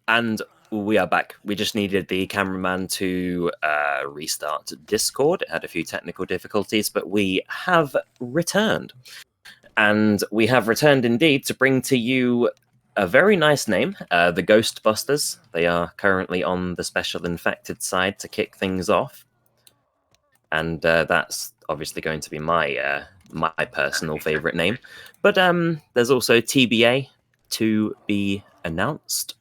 And we are back. We just needed the cameraman to restart Discord. It had a few technical difficulties, but we have returned. And we have returned indeed to bring to you a very nice name, the GhostBusters. They are currently on the special infected side to kick things off. And that's obviously going to be my personal favorite name. But there's also TBA to be announced,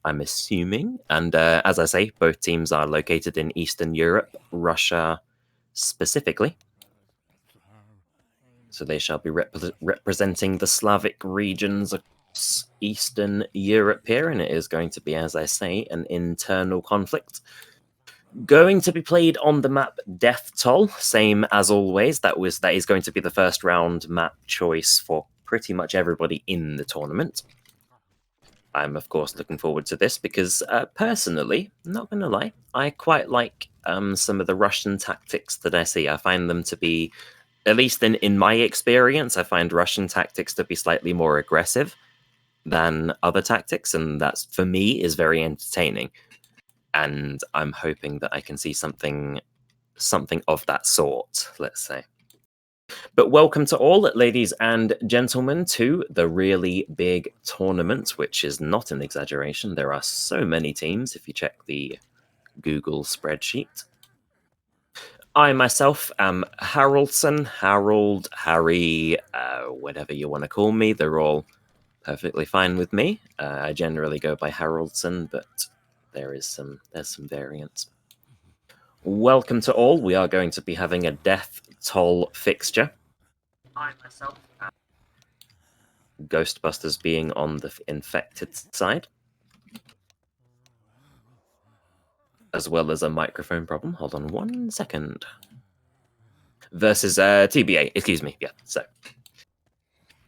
I'm assuming. And as I say, both teams are located in Eastern Europe, Russia specifically. So they shall be representing the Slavic regions across Eastern Europe here. And it is going to be, as I say, an internal conflict. Going to be played on the map Death Toll, same as always. That is going to be the first round map choice for pretty much everybody in the tournament. I'm of course looking forward to this because personally, not gonna lie, I quite like some of the Russian tactics that I see. I find them to be, at least in my experience, I find Russian tactics to be slightly more aggressive than other tactics, and that's for me is very entertaining. And I'm hoping that I can see something of that sort, let's say. But welcome to all, ladies and gentlemen, to the really big tournament, which is not an exaggeration. There are so many teams if you check the Google spreadsheet. I myself am Haraldsson, Harold, Harry, whatever you want to call me. They're all perfectly fine with me. I generally go by Haraldsson, but there's some variance. Welcome to all. We are going to be having a Death Toll fixture. I myself am GhostBusters being on the infected side, as well as a microphone problem. Hold on 1 second. Versus TBA, excuse me. Yeah, so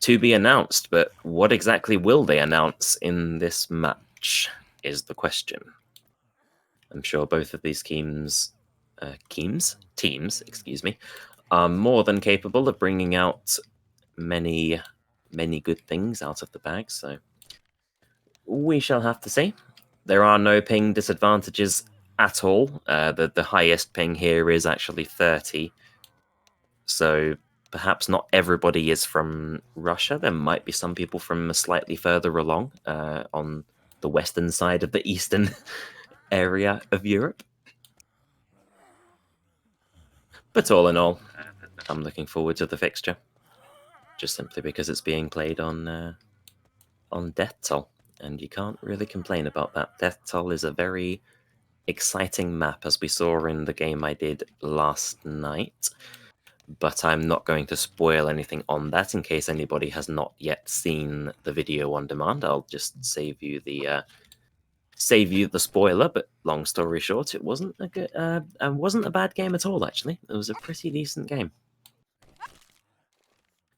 to be announced, but what exactly will they announce in this match is the question. I'm sure both of these teams, excuse me, are more than capable of bringing out many good things out of the bag, so we shall have to see. There are no ping disadvantages at all. The highest ping here is actually 30, so perhaps not everybody is from Russia. There might be some people from slightly further along on the western side of the eastern area of Europe. But all in all, I'm looking forward to the fixture, just simply because it's being played on Death Toll, and you can't really complain about that. Death Toll is a very exciting map, as we saw in the game I did last night, but I'm not going to spoil anything on that in case anybody has not yet seen the video on demand. I'll just save you the spoiler. But long story short, it wasn't a bad game at all. Actually, it was a pretty decent game.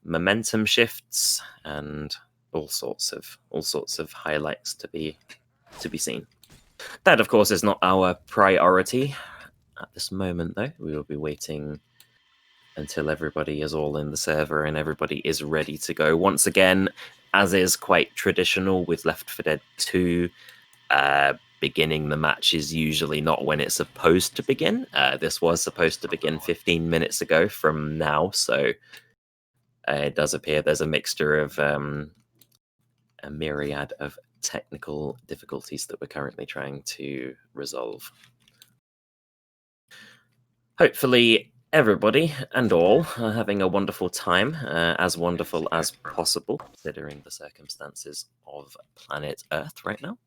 Momentum shifts and all sorts of highlights to be seen. That, of course, is not our priority at this moment, though. We will be waiting until everybody is all in the server and everybody is ready to go. Once again, as is quite traditional with Left 4 Dead 2, beginning the match is usually not when it's supposed to begin. This was supposed to begin 15 minutes ago from now, so it does appear there's a mixture of a myriad of technical difficulties that we're currently trying to resolve. Hopefully everybody and all are having a wonderful time, as wonderful as possible, considering the circumstances of planet Earth right now.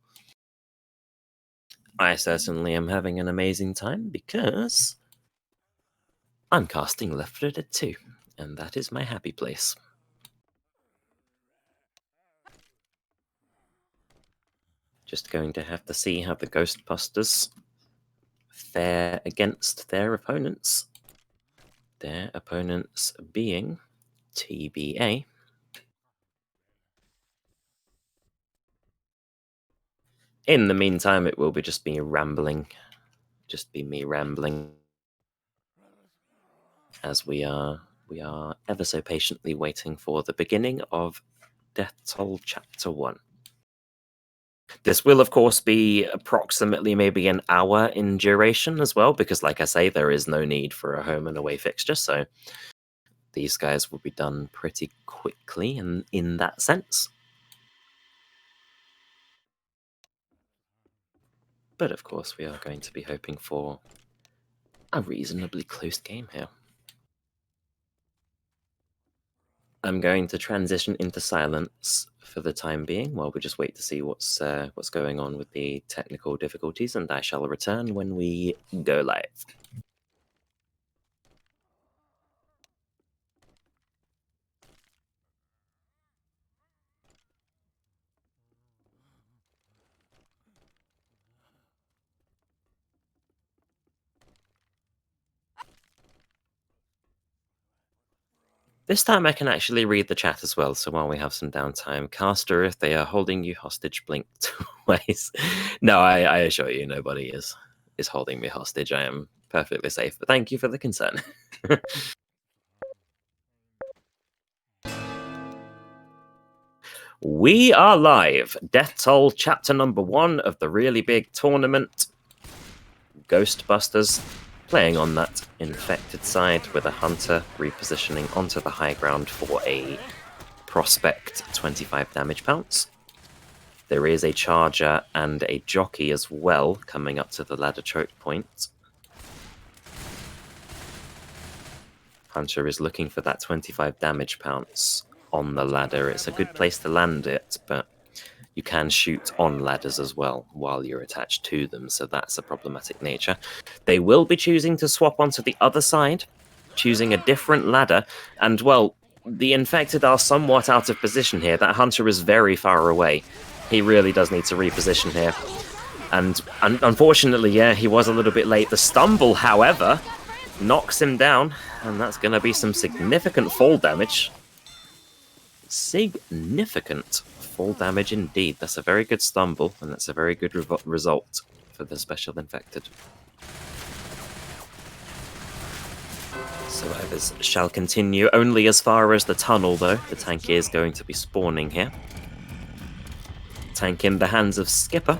I certainly am having an amazing time because I'm casting Left 4 Dead 2, and that is my happy place. Just going to have to see how the Ghostbusters fare against their opponents. Their opponents being TBA. In the meantime, it will be just me rambling. Just be me rambling. As we are ever so patiently waiting for the beginning of Death Toll Chapter 1. This will, of course, be approximately maybe an hour in duration as well, because, like I say, there is no need for a home and away fixture, so these guys will be done pretty quickly in that sense. But, of course, we are going to be hoping for a reasonably close game here. I'm going to transition into silence for the time being while we just wait to see what's going on with the technical difficulties, and I shall return when we go live. This time I can actually read the chat as well, so while we have some downtime. Caster, if they are holding you hostage, blink twice. No, I assure you, nobody is holding me hostage. I am perfectly safe, but thank you for the concern. We are live. Death Toll chapter number 1 of the really big tournament. Ghostbusters playing on that infected side with a hunter repositioning onto the high ground for a prospect 25 damage pounce. There is a charger and a jockey as well coming up to the ladder choke point. Hunter is looking for that 25 damage pounce on the ladder. It's a good place to land it, but you can shoot on ladders as well while you're attached to them, so that's a problematic nature. They will be choosing to swap onto the other side, choosing a different ladder, and, well, the infected are somewhat out of position here. That hunter is very far away. He really does need to reposition here. And unfortunately, yeah, he was a little bit late. The stumble, however, knocks him down, and that's going to be some significant fall damage. Significant fall damage indeed. That's a very good stumble, and that's a very good result for the special infected. Survivors shall continue only as far as the tunnel, though. The tank is going to be spawning here. Tank in the hands of Skipper.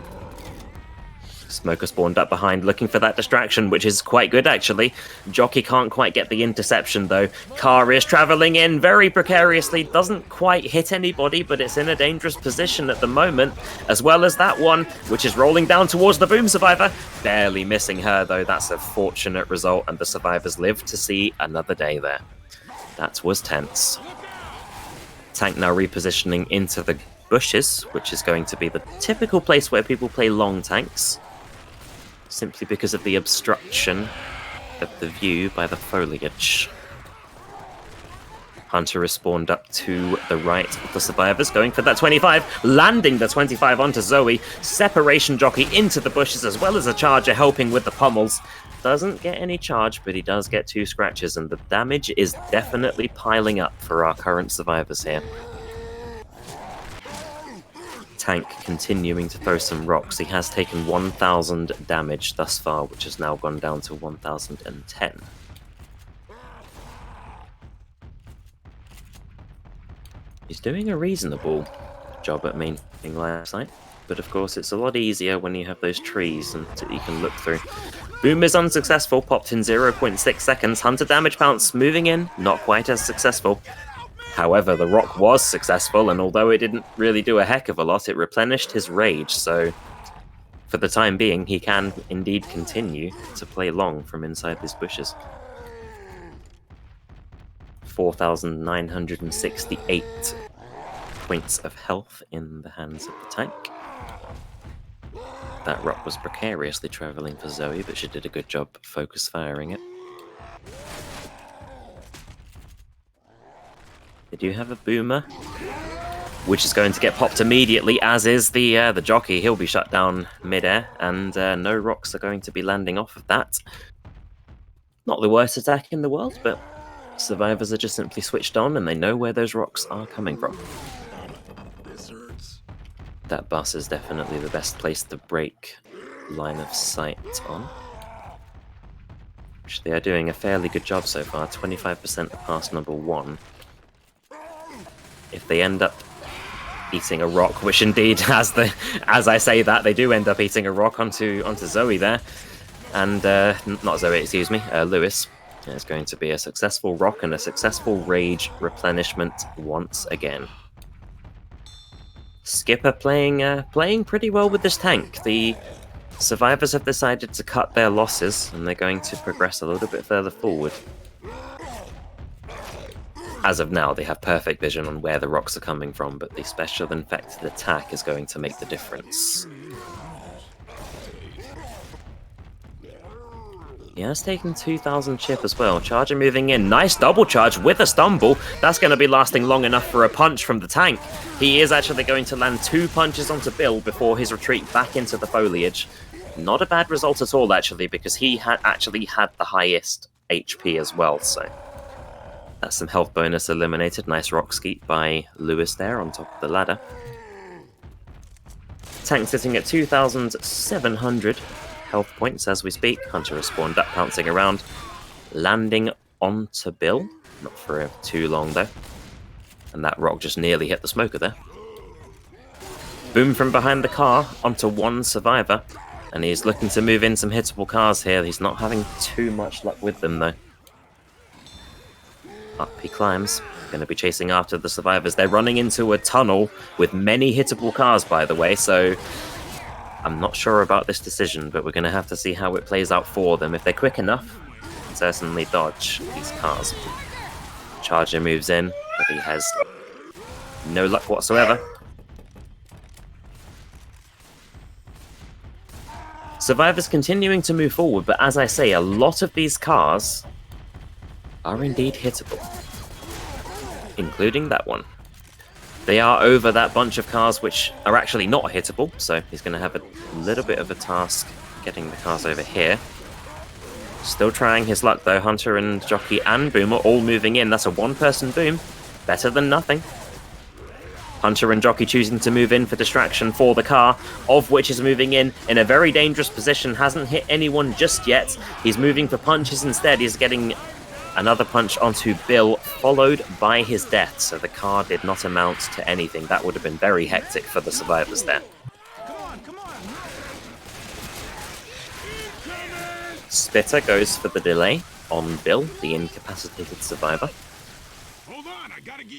Smoker spawned up behind, looking for that distraction, which is quite good, actually. Jockey can't quite get the interception, though. Car is travelling in very precariously, doesn't quite hit anybody, but it's in a dangerous position at the moment, as well as that one, which is rolling down towards the boom survivor. Barely missing her, though. That's a fortunate result, and the survivors live to see another day there. That was tense. Tank now repositioning into the bushes, which is going to be the typical place where people play long tanks, simply because of the obstruction of the view by the foliage. Hunter is spawned up to the right of the survivors, going for that 25, landing the 25 onto Zoe. Separation jockey into the bushes, as well as a charger helping with the pummels. Doesn't get any charge, but he does get 2 scratches, and the damage is definitely piling up for our current survivors here. Tank continuing to throw some rocks. He has taken 1,000 damage thus far, which has now gone down to 1,010. He's doing a reasonable job at maintaining line of sight, but of course it's a lot easier when you have those trees and you can look through. Boom is unsuccessful, popped in 0.6 seconds. Hunter damage pounce moving in, not quite as successful. However, the rock was successful, and although it didn't really do a heck of a lot, it replenished his rage, so for the time being, he can indeed continue to play long from inside these bushes. 4,968 points of health in the hands of the tank. That rock was precariously traveling for Zoe, but she did a good job focus firing it. They do have a boomer, which is going to get popped immediately, as is the jockey. He'll be shut down mid-air, and no rocks are going to be landing off of that. Not the worst attack in the world, but survivors are just simply switched on, and they know where those rocks are coming from. That bus is definitely the best place to break line of sight on. Which they are doing a fairly good job so far, 25% past number 1. If they end up eating a rock, which indeed, as I say that, they do end up eating a rock onto Zoe there. And, not Zoe, excuse me, Lewis. It's going to be a successful rock and a successful rage replenishment once again. Skipper playing pretty well with this tank. The survivors have decided to cut their losses, and they're going to progress a little bit further forward. As of now, they have perfect vision on where the rocks are coming from, but the special infected attack is going to make the difference. He has taken 2,000 chip as well. Charger moving in. Nice double charge with a stumble. That's going to be lasting long enough for a punch from the tank. He is actually going to land 2 punches onto Bill before his retreat back into the foliage. Not a bad result at all, actually, because he had actually had the highest HP as well, so... That's some health bonus eliminated. Nice rock skeet by Lewis there on top of the ladder. Tank sitting at 2,700 health points as we speak. Hunter has spawned up, pouncing around. Landing onto Bill. Not for too long, though. And that rock just nearly hit the smoker there. Boom from behind the car onto one survivor. And he's looking to move in some hittable cars here. He's not having too much luck with them, though. Up he climbs. Going to be chasing after the survivors. They're running into a tunnel with many hittable cars, by the way, so I'm not sure about this decision, but we're going to have to see how it plays out for them. If they're quick enough, they can certainly dodge these cars. Charger moves in, but he has no luck whatsoever. Survivors continuing to move forward, but as I say, a lot of these cars are indeed hittable, including that one. They are over that bunch of cars which are actually not hittable, so he's going to have a little bit of a task getting the cars over here. Still trying his luck though. Hunter and Jockey and Boom are all moving in. That's a one-person boom. Better than nothing. Hunter and Jockey choosing to move in for distraction for the car, of which is moving in a very dangerous position. Hasn't hit anyone just yet. He's moving for punches instead. He's getting another punch onto Bill, followed by his death, so the car did not amount to anything. That would have been very hectic for the survivors there. Spitter goes for the delay on Bill, the incapacitated survivor.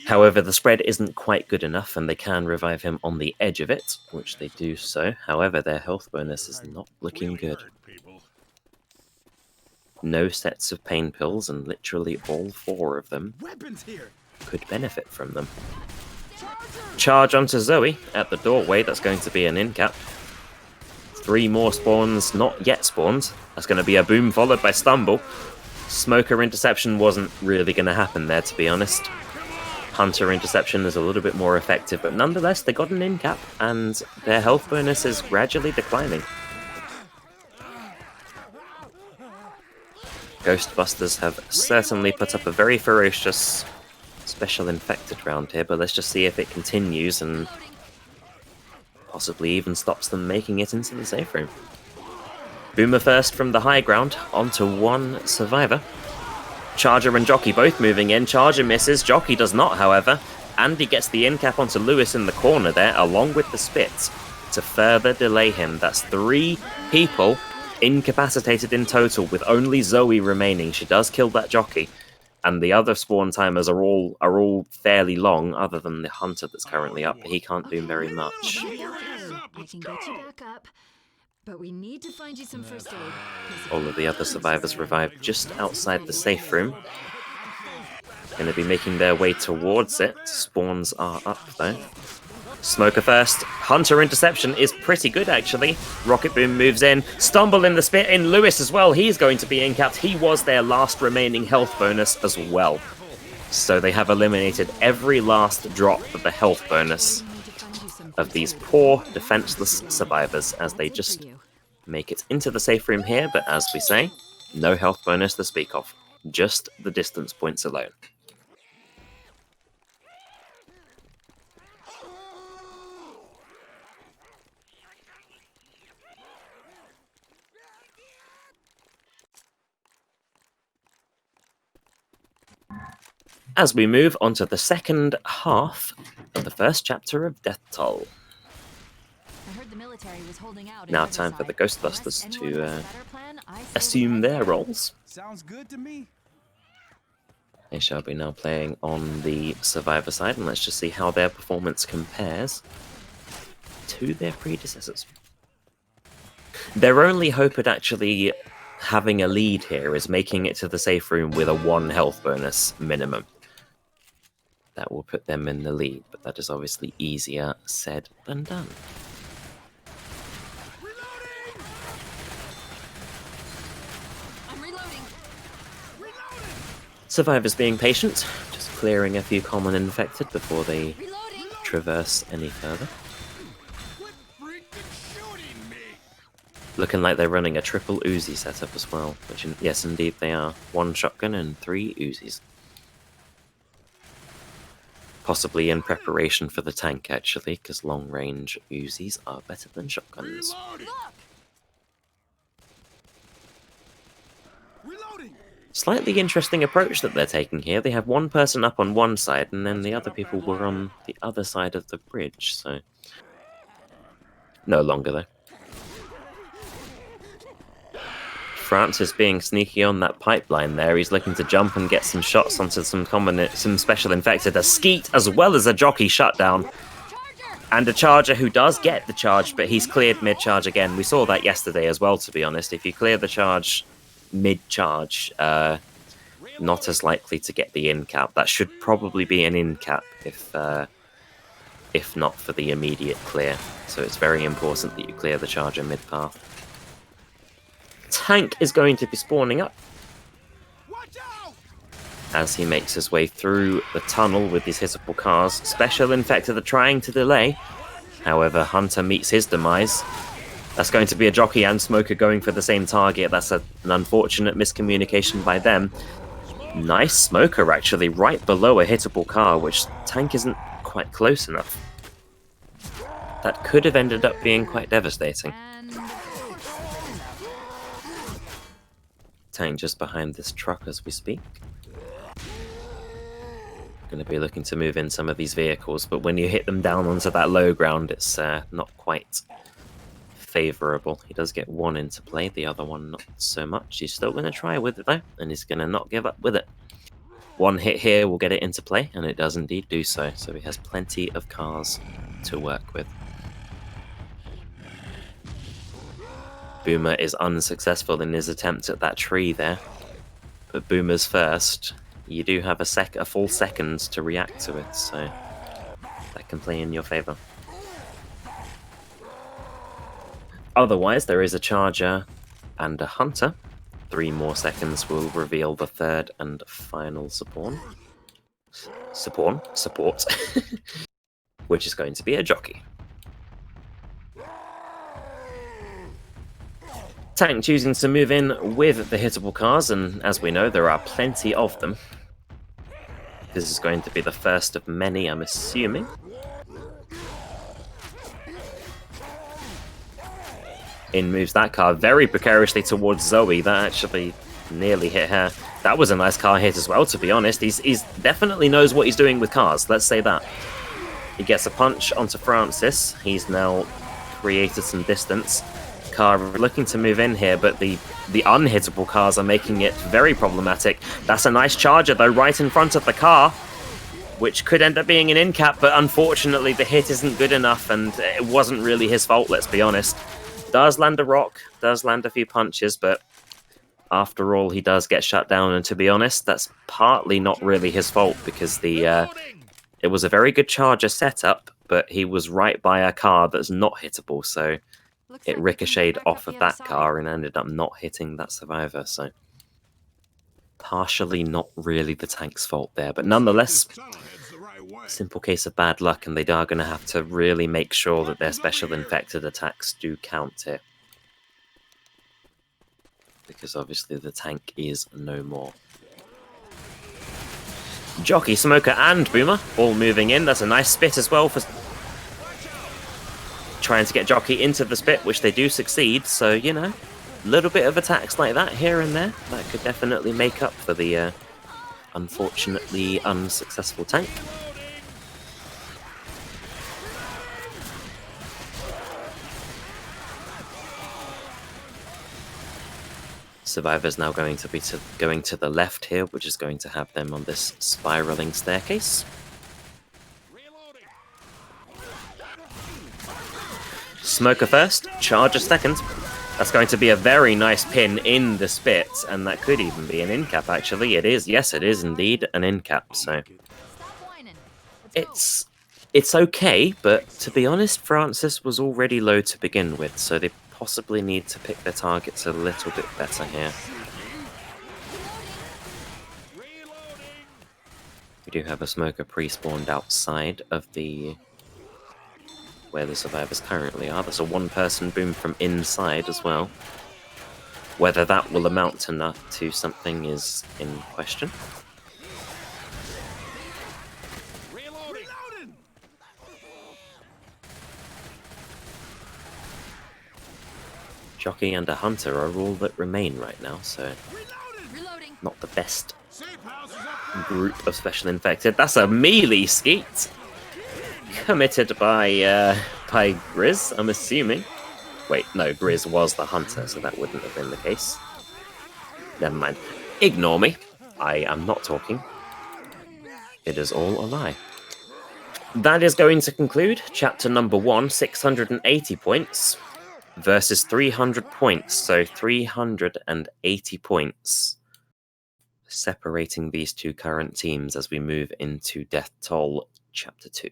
However, the spread isn't quite good enough, and they can revive him on the edge of it, which they do so. However, their health bonus is not looking good. No sets of pain pills, and literally all 4 of them could benefit from them. Charge onto Zoe at the doorway. That's going to be an in-cap. 3 more spawns, not yet spawned. That's going to be a boom followed by stumble. Smoker interception wasn't really going to happen there, to be honest. Hunter interception is a little bit more effective, but nonetheless, they got an in-cap, and their health bonus is gradually declining. GhostBusters have certainly put up a very ferocious special infected round here, but let's just see if it continues and possibly even stops them making it into the safe room. Boomer first from the high ground onto one survivor. Charger and Jockey both moving in. Charger misses, Jockey does not, however. Andy gets the in-cap onto Lewis in the corner there, along with the spits, to further delay him. That's 3 people incapacitated in total, with only Zoe remaining. She does kill that Jockey, and the other spawn timers are all fairly long, other than the Hunter that's currently up. He can't do very much. I can get you back up, but we need to find you some first aid. All of the other survivors revived just outside the safe room. Going to be making their way towards it. Spawns are up though. Smoker first. Hunter interception is pretty good, actually. Rocket Boom moves in. Stumble in the spit in. Lewis as well. He's going to be in-capped. He was their last remaining health bonus as well. So they have eliminated every last drop of the health bonus of these poor, defenseless survivors as they just make it into the safe room here. But as we say, no health bonus to speak of. Just the distance points alone. As we move on to the second half of the first chapter of Death Toll. Now time for the Ghostbusters to assume their roles. Sounds good to me. They shall be now playing on the Survivor side, and let's just see how their performance compares to their predecessors. Their only hope at actually having a lead here is making it to the safe room with a 1 health bonus minimum. That will put them in the lead, but that is obviously easier said than done. I'm reloading. Survivors being patient, just clearing a few common infected before they traverse any further. Looking like they're running a triple Uzi setup as well, which yes indeed they are. 1 shotgun and 3 Uzis. Possibly in preparation for the tank, actually, because long-range Uzis are better than shotguns. Reloading. Slightly interesting approach that they're taking here. They have 1 person up on one side, and then the other people were on the other side of the bridge, so... No longer, though. Francis being sneaky on that pipeline there. He's looking to jump and get some shots onto some special infected. A Skeet as well as a jockey shutdown. And a charger who does get the charge, but he's cleared mid-charge again. We saw that yesterday as well, to be honest. If you clear the charge mid-charge, not as likely to get the in-cap. That should probably be an in-cap if not for the immediate clear. So it's very important that you clear the charger mid-path. Tank is going to be spawning up as he makes his way through the tunnel with his hittable cars. Special infected are trying to delay. However, Hunter meets his demise. That's going to be a jockey and smoker going for the same target. That's an unfortunate miscommunication by them. Nice smoker, actually, right below a hittable car, which tank isn't quite close enough. That could have ended up being quite devastating. Tank just behind this truck as we speak. Going to be looking to move in some of these vehicles, but when you hit them down onto that low ground, it's not quite favourable. He does get 1 into play, the other one not so much. He's still going to try with it though, and he's going to not give up with it. 1 hit here will get it into play, and it does indeed do so. So he has plenty of cars to work with. Boomer is unsuccessful in his attempt at that tree there. But Boomer's first. You do have a full second to react to it, so that can play in your favour. Otherwise, there is a charger and a hunter. 3 more seconds will reveal the third and final support. Which is going to be a jockey. Tank choosing to move in with the hittable cars, and as we know, there are plenty of them. This is going to be the first of many, I'm assuming. In moves that car very precariously towards Zoe. That actually nearly hit her. That was a nice car hit as well, to be honest. He's definitely knows what he's doing with cars, let's say that. He gets a punch onto Francis. He's now created some distance. Car looking to move in here, but the unhittable cars are making it very problematic. That's a nice charger, though, right in front of the car, which could end up being an in-cap, but unfortunately the hit isn't good enough, and it wasn't really his fault, let's be honest. Does land a rock, does land a few punches, but after all, he does get shut down, and to be honest, that's partly not really his fault, because it was a very good charger setup, but he was right by a car that's not hittable, so it ricocheted off of that car and ended up not hitting that survivor, so partially not really the tank's fault there, but nonetheless, simple case of bad luck, and they are going to have to really make sure that their special infected attacks do count here. Because obviously the tank is no more. Jockey, Smoker, and Boomer all moving in. That's a nice spit as well for trying to get Jockey into the spit, which they do succeed. So, you know, a little bit of attacks like that here and there. That could definitely make up for the unfortunately unsuccessful tank. Survivors now going to be going to the left here, which is going to have them on this spiraling staircase. Smoker first, Charger second. That's going to be a very nice pin in the spit, and that could even be an in cap, actually. It is, yes, it is indeed an in cap, so it's okay, but to be honest, Francis was already low to begin with, so they possibly need to pick their targets a little bit better here. We do have a Smoker pre-spawned outside of the where the survivors currently are. There's a one-person boom from inside as well. Whether that will amount to something is in question. Jockey and a Hunter are all that remain right now, so not the best group of special infected. That's a melee skeet committed by Grizz, I'm assuming. Wait, no, Grizz was the Hunter, so that wouldn't have been the case. Never mind. Ignore me. I am not talking. It is all a lie. That is going to conclude chapter number 1, 680 points. Versus 300 points, so 380 points separating these two current teams as we move into Death Toll Chapter 2.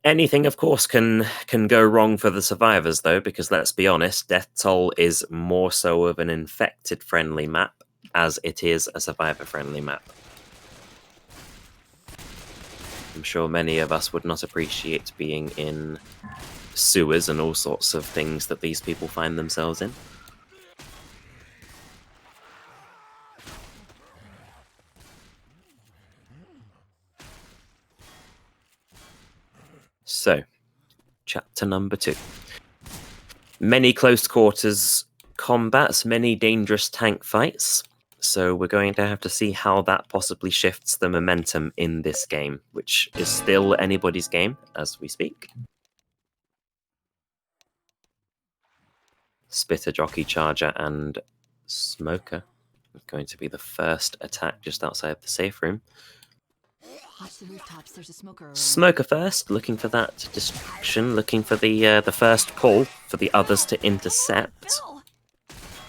Anything, of course, can go wrong for the survivors, though, because let's be honest, Death Toll is more so of an infected-friendly map as it is a survivor-friendly map. I'm sure many of us would not appreciate being in sewers and all sorts of things that these people find themselves in. So, chapter number 2. Many close quarters combats, many dangerous tank fights. So we're going to have to see how that possibly shifts the momentum in this game, which is still anybody's game as we speak. Spitter, Jockey, Charger, and Smoker is going to be the first attack just outside the safe room. Watch the rooftops, there's a smoker around. Smoker first, looking for that distraction, looking for the first pull for the others to intercept.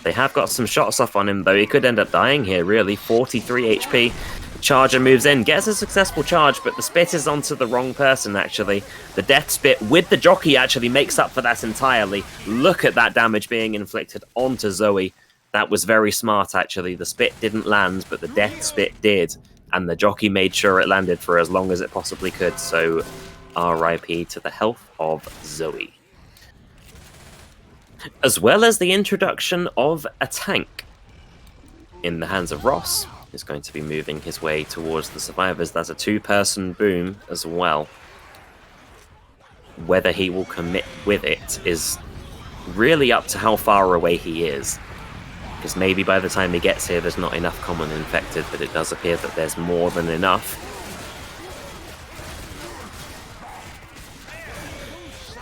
They have got some shots off on him, though. He could end up dying here, really. 43 HP. Charger moves in, gets a successful charge, but the spit is onto the wrong person, actually. The death spit with the Jockey actually makes up for that entirely. Look at that damage being inflicted onto Zoe. That was very smart, actually. The spit didn't land, but the death spit did. And the Jockey made sure it landed for as long as it possibly could. So, RIP to the health of Zoe. As well as the introduction of a tank in the hands of Ross. Is going to be moving his way towards the survivors. That's a two-person boom as well. Whether he will commit with it is really up to how far away he is. Because maybe by the time he gets here, there's not enough common infected, but it does appear that there's more than enough.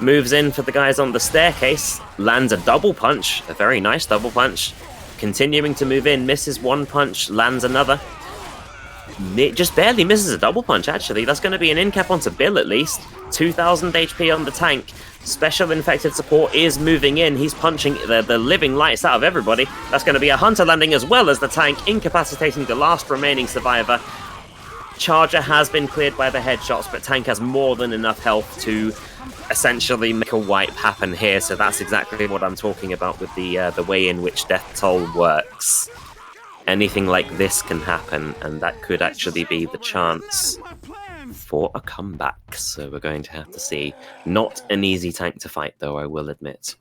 Moves in for the guys on the staircase. Lands a double punch. A very nice double punch. Continuing to move in, misses one punch, lands another. Just barely misses a double punch, actually. That's going to be an in-cap onto Bill, at least. 2,000 HP on the tank. Special infected support is moving in. He's punching the living lights out of everybody. That's going to be a Hunter landing as well as the tank, incapacitating the last remaining survivor. Charger has been cleared by the headshots, but Tank has more than enough health to essentially make a wipe happen here. So that's exactly what I'm talking about with the way in which Death Toll works. Anything like this can happen, and that could actually be the chance for a comeback. So we're going to have to see. Not an easy tank to fight, though, I will admit.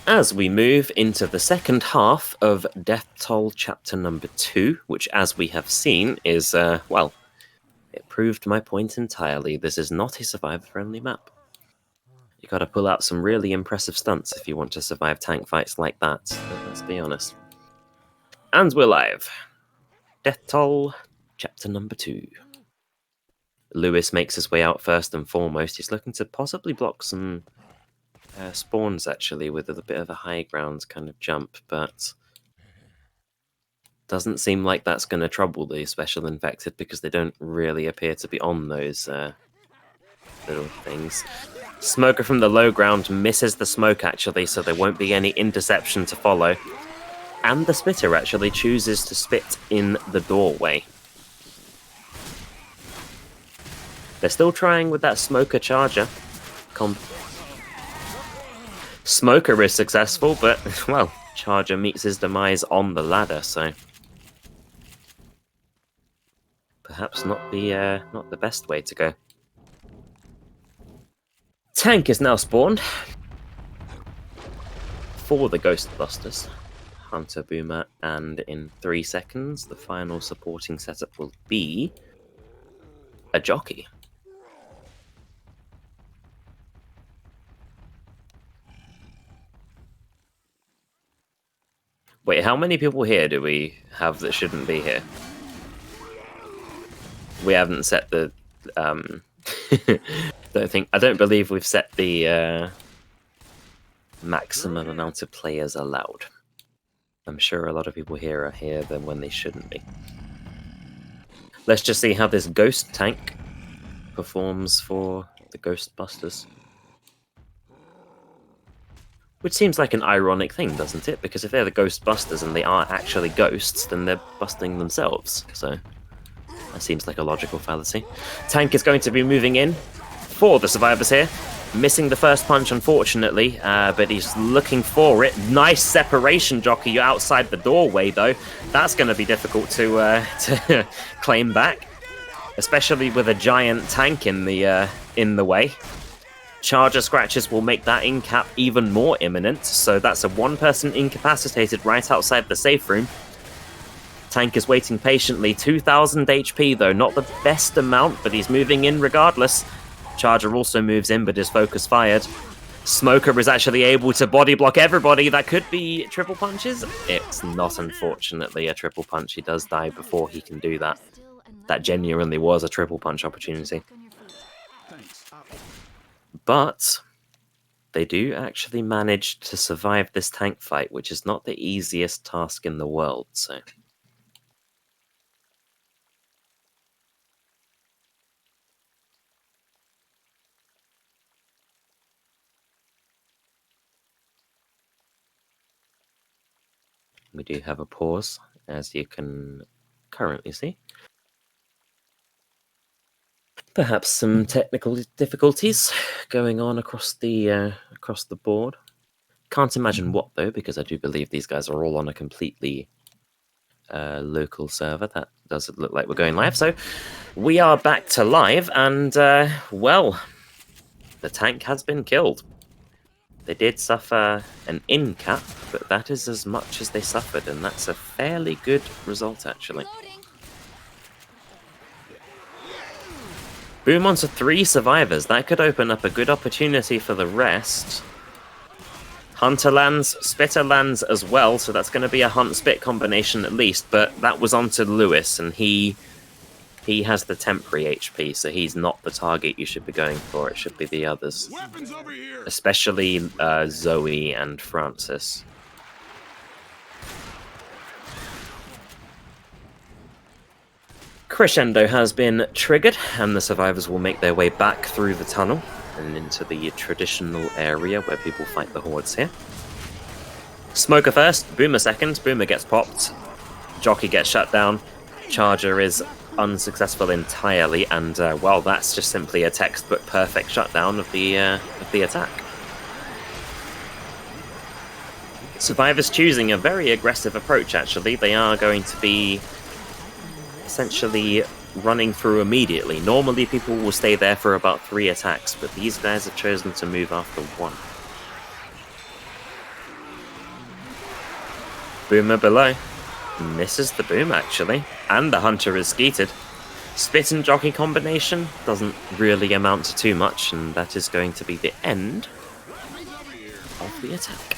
As we move into the second half of Death Toll Chapter number 2, which, as we have seen, is, well, it proved my point entirely. This is not a survivor-friendly map. You gotta pull out some really impressive stunts if you want to survive tank fights like that, let's be honest. And we're live. Death Toll Chapter number 2. Lewis makes his way out first and foremost. He's looking to possibly block some spawns, actually, with a bit of a high ground kind of jump, but doesn't seem like that's going to trouble the special infected because they don't really appear to be on those little things. Smoker from the low ground misses the smoke, actually, so there won't be any interception to follow. And the spitter actually chooses to spit in the doorway. They're still trying with that Smoker charger. Smoker is successful, but, well, Charger meets his demise on the ladder, so perhaps not the best way to go. Tank is now spawned for the Ghostbusters. Hunter, Boomer, and in 3 seconds, the final supporting setup will be a jockey. Wait, how many people here do we have that shouldn't be here? We haven't set the I don't believe we've set the maximum amount of players allowed. I'm sure a lot of people here are here than when they shouldn't be. Let's just see how this ghost tank performs for the Ghostbusters. Which seems like an ironic thing, doesn't it? Because if they're the Ghostbusters and they aren't actually ghosts, then they're busting themselves. So that seems like a logical fallacy. Tank is going to be moving in for the survivors here. Missing the first punch, unfortunately, but he's looking for it. Nice separation, Jockey. You're outside the doorway, though. That's going to be difficult to claim back, especially with a giant tank in the way. Charger scratches will make that incap even more imminent, so that's a one-person incapacitated right outside the safe room. Tank is waiting patiently. 2,000 HP, though. Not the best amount, but he's moving in regardless. Charger also moves in, but his focus fired. Smoker is actually able to body block everybody. That could be triple punches. It's not, unfortunately, a triple punch. He does die before he can do that. That genuinely was a triple punch opportunity. But they do actually manage to survive this tank fight, which is not the easiest task in the world, so... We do have a pause, as you can currently see. Perhaps some technical difficulties going on across the board. Can't imagine what, though, because I do believe these guys are all on a completely local server. That doesn't look like we're going live. So we are back to live, and, well, the tank has been killed. They did suffer an in-cap, but that is as much as they suffered, and that's a fairly good result, actually. Boom onto 3 survivors. That could open up a good opportunity for the rest. Hunter lands, Spitter lands as well, so that's going to be a Hunt-Spit combination at least, but that was onto Lewis, and he has the temporary HP, so he's not the target you should be going for. It should be the others. Especially Zoe and Francis. Crescendo has been triggered, and the survivors will make their way back through the tunnel and into the traditional area where people fight the hordes here. Smoker first, Boomer second. Boomer gets popped. Jockey gets shut down. Charger is unsuccessful entirely, and well, that's just simply a textbook perfect shutdown of the attack. Survivors choosing a very aggressive approach, actually. They are going to be essentially running through immediately. Normally people will stay there for about 3 attacks, but these guys have chosen to move after 1. Boomer below. Misses the boom, actually. And the hunter is skeeted. Spit and jockey combination doesn't really amount to too much, and that is going to be the end of the attack.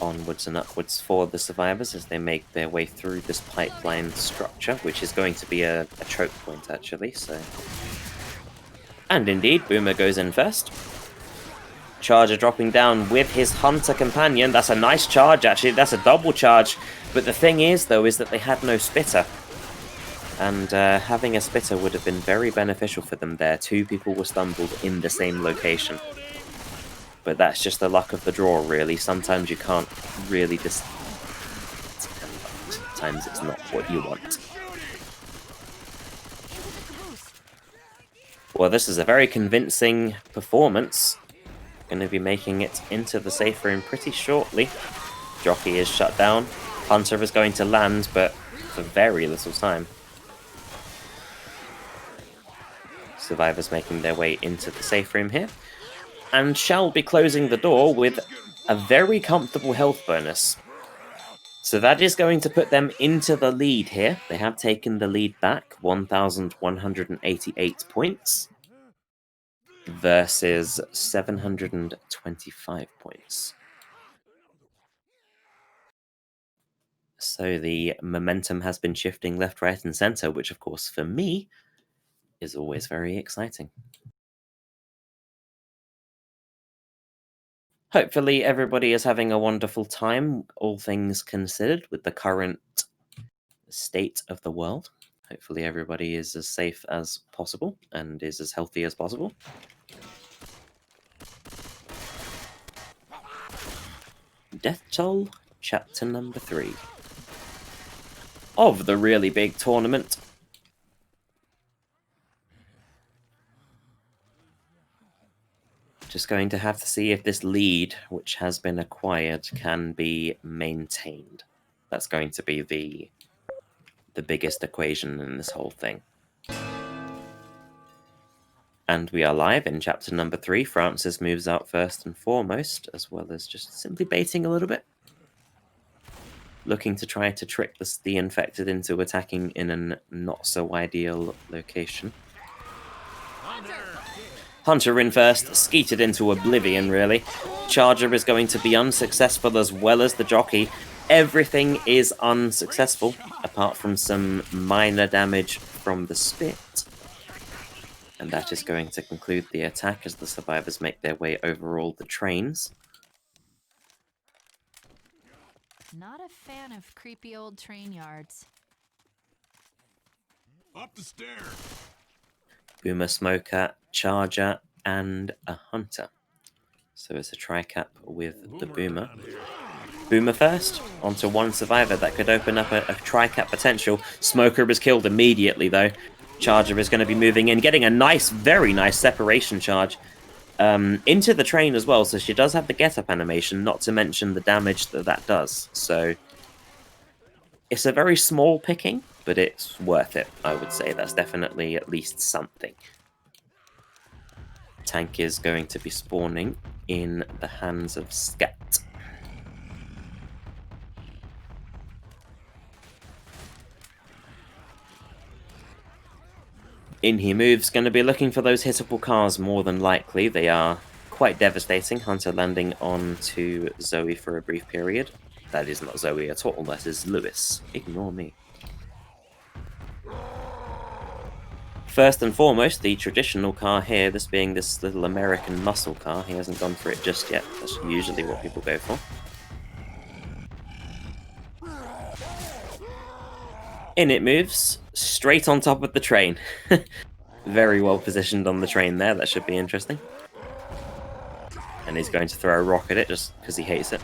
Onwards and upwards for the survivors as they make their way through this pipeline structure, which is going to be a choke point, actually, so... And indeed, Boomer goes in first. Charger dropping down with his hunter companion. That's a nice charge, actually. That's a double charge. But the thing is, though, is that they had no spitter. And having a spitter would have been very beneficial for them there. 2 people were stumbled in the same location. But that's just the luck of the draw, really. Sometimes you can't really sometimes it's not what you want. Well, this is a very convincing performance. Going to be making it into the safe room pretty shortly. Jockey is shut down. Hunter is going to land, but for very little time. Survivors making their way into the safe room here. And shall be closing the door with a very comfortable health bonus. So that is going to put them into the lead here. They have taken the lead back, 1,188 points versus 725 points. So the momentum has been shifting left, right, and center, which of course for me is always very exciting. Hopefully everybody is having a wonderful time, all things considered, with the current state of the world. Hopefully everybody is as safe as possible and is as healthy as possible. Death Toll, chapter number 3 of the really big tournament. Just going to have to see if this lead, which has been acquired, can be maintained. That's going to be the biggest equation in this whole thing. And we are live in chapter number 3. Francis moves out first and foremost, as well as just simply baiting a little bit. Looking to try to trick the infected into attacking in a not-so-ideal location. Hunter in first, skeeted into oblivion, really. Charger is going to be unsuccessful as well as the jockey. Everything is unsuccessful, apart from some minor damage from the spit. And that is going to conclude the attack as the survivors make their way over all the trains. Not a fan of creepy old train yards. Up the stairs. Boomer, Smoker, Charger, and a Hunter. So it's a tri-cap with the Boomer. Boomer first, onto one survivor. That could open up a tri-cap potential. Smoker is killed immediately, though. Charger is going to be moving in, getting a nice, very nice separation charge into the train as well. So she does have the get-up animation, not to mention the damage that does. So it's a very small picking, but it's worth it, I would say. That's definitely at least something. Tank is going to be spawning in the hands of Scat. In he moves, going to be looking for those hittable cars more than likely. They are quite devastating. Hunter landing onto Zoe for a brief period. That is not Zoe at all, that is Lewis. Ignore me. First and foremost, the traditional car here, this being this little American muscle car. He hasn't gone for it just yet. That's usually what people go for. In it moves, straight on top of the train. Very well positioned on the train there, that should be interesting. And he's going to throw a rock at it just because he hates it.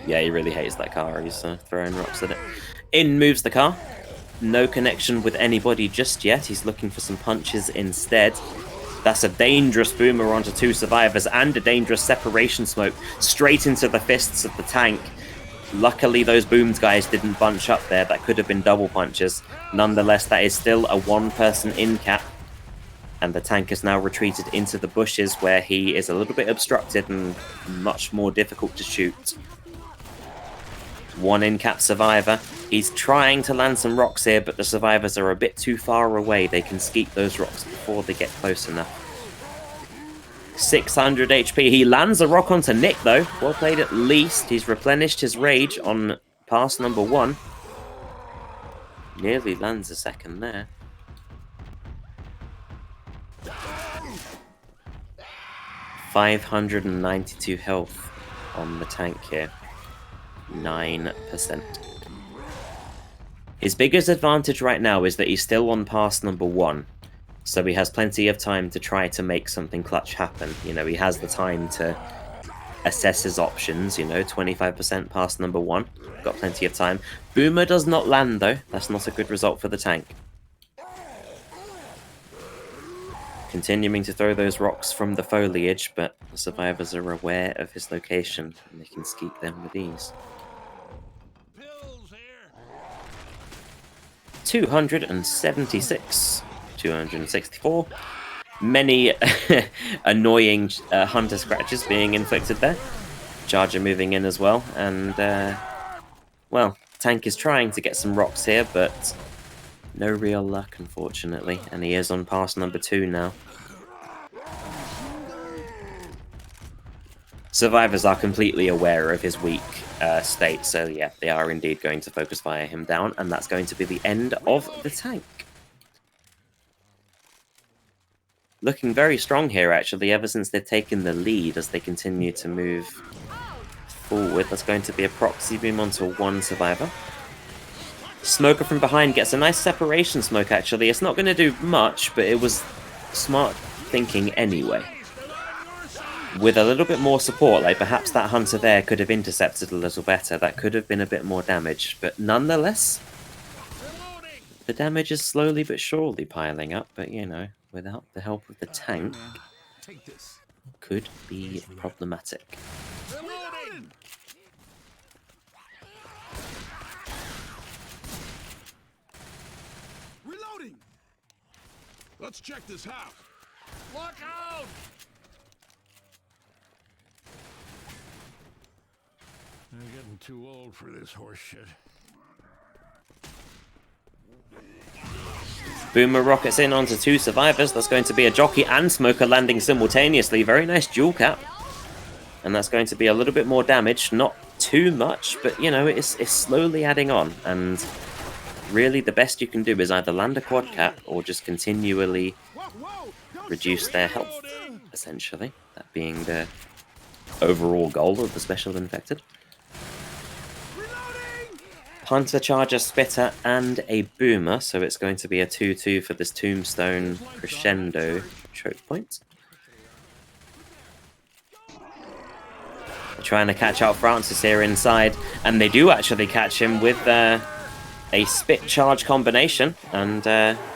Yeah, he really hates that car, he's throwing rocks at it. In moves the car. No connection with anybody just yet, he's looking for some punches instead. That's a dangerous boomer onto 2 survivors and a dangerous separation smoke straight into the fists of the tank. Luckily, those boomed guys didn't bunch up there. That could have been double punches. Nonetheless, that is still a 1-person in cap. And the tank has now retreated into the bushes where he is a little bit obstructed and much more difficult to shoot. 1 in cap survivor. He's trying to land some rocks here, but the survivors are a bit too far away. They can skeet those rocks before they get close enough. 600 HP. He lands a rock onto Nick, though. Well played at least. He's replenished his rage on pass number 1. Nearly lands a second there. $592 health on the tank here. 9%. His biggest advantage right now is that he's still on pass number 1. So he has plenty of time to try to make something clutch happen. You know, he has the time to assess his options, you know, 25% pass number 1. Got plenty of time. Boomer does not land, though. That's not a good result for the tank. Continuing to throw those rocks from the foliage, but the survivors are aware of his location, and they can skeet them with ease. 276. 264. Many annoying hunter scratches being inflicted there. Charger moving in as well, and well, tank is trying to get some rocks here, but no real luck, unfortunately, and he is on pass number 2 now. Survivors are completely aware of his weak state, so yeah, they are indeed going to focus fire him down, and that's going to be the end of the tank. Looking very strong here, actually, ever since they've taken the lead as they continue to move forward. That's going to be a proxy beam onto 1 survivor. Smoker from behind gets a nice separation smoke, actually. It's not going to do much, but it was smart thinking anyway. With a little bit more support, like perhaps that hunter there could have intercepted a little better. That could have been a bit more damage, but nonetheless, the damage is slowly but surely piling up, but you know, without the help of the tank, could be problematic. Reloading! Let's check this house. Look out! I'm getting too old for this horse shit. Boomer rockets in onto 2 survivors. That's going to be a jockey and smoker landing simultaneously. Very nice dual cap. And that's going to be a little bit more damage. Not too much, but you know, it's slowly adding on. And really the best you can do is either land a quad cap or just continually reduce their health, essentially. That being the overall goal of the special infected. Hunter, Charger, Spitter, and a Boomer, so it's going to be a 2-2 for this Tombstone Crescendo choke point. They're trying to catch out Francis here inside, and they do actually catch him with a Spit Charge combination, and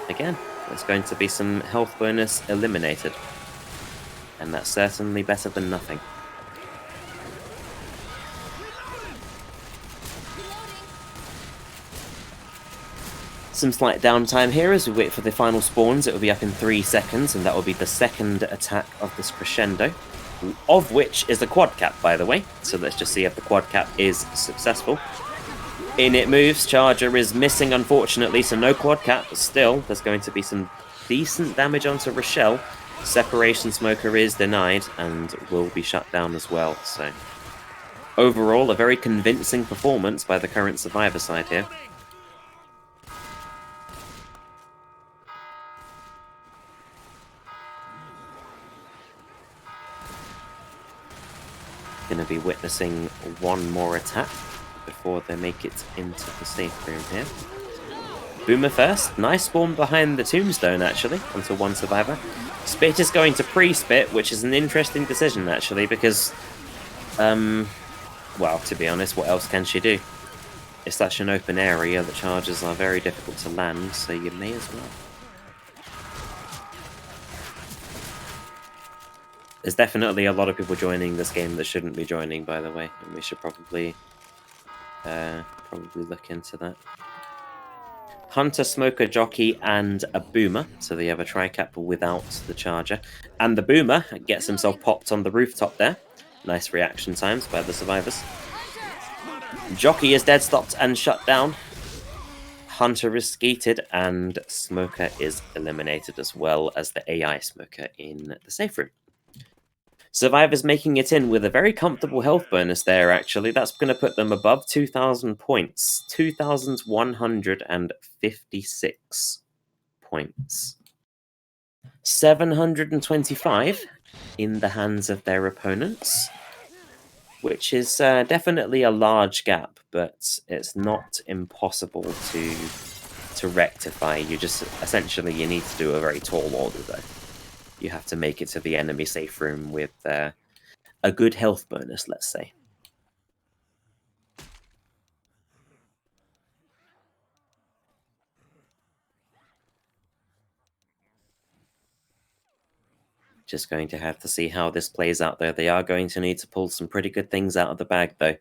again, there's going to be some health bonus eliminated, and that's certainly better than nothing. Some slight downtime here as we wait for the final spawns. It will be up in 3 seconds, and that will be the second attack of this Crescendo, of which is a quad cap, by the way. So let's just see if the quad cap is successful. In it moves. Charger is missing, unfortunately, so no quad cap, but still, there's going to be some decent damage onto Rochelle. Separation Smoker is denied and will be shut down as well. So overall, a very convincing performance by the current survivor side here. Going to be witnessing one more attack before they make it into the safe room here. Boomer first. Nice spawn behind the tombstone, actually, onto one survivor. Spit is going to pre-spit, which is an interesting decision, actually, because, well, to be honest, what else can she do? It's such an open area that charges are very difficult to land, so you may as well. There's definitely a lot of people joining this game that shouldn't be joining, by the way, and we should probably look into that. Hunter, Smoker, Jockey, and a Boomer, so they have a tricap without the charger. And the Boomer gets himself popped on the rooftop there. Nice reaction times by the survivors. Jockey is dead stopped and shut down. Hunter is skeeted, and Smoker is eliminated, as well as the AI Smoker in the safe room. Survivors making it in with a very comfortable health bonus there, actually. That's going to put them above 2,000 points. 2,156 points. 725 in the hands of their opponents, which is definitely a large gap, but it's not impossible to rectify. You just, essentially, you need to do a very tall order, though. You have to make it to the enemy safe room with a good health bonus, let's say. Just going to have to see how this plays out, though. They are going to need to pull some pretty good things out of the bag, though.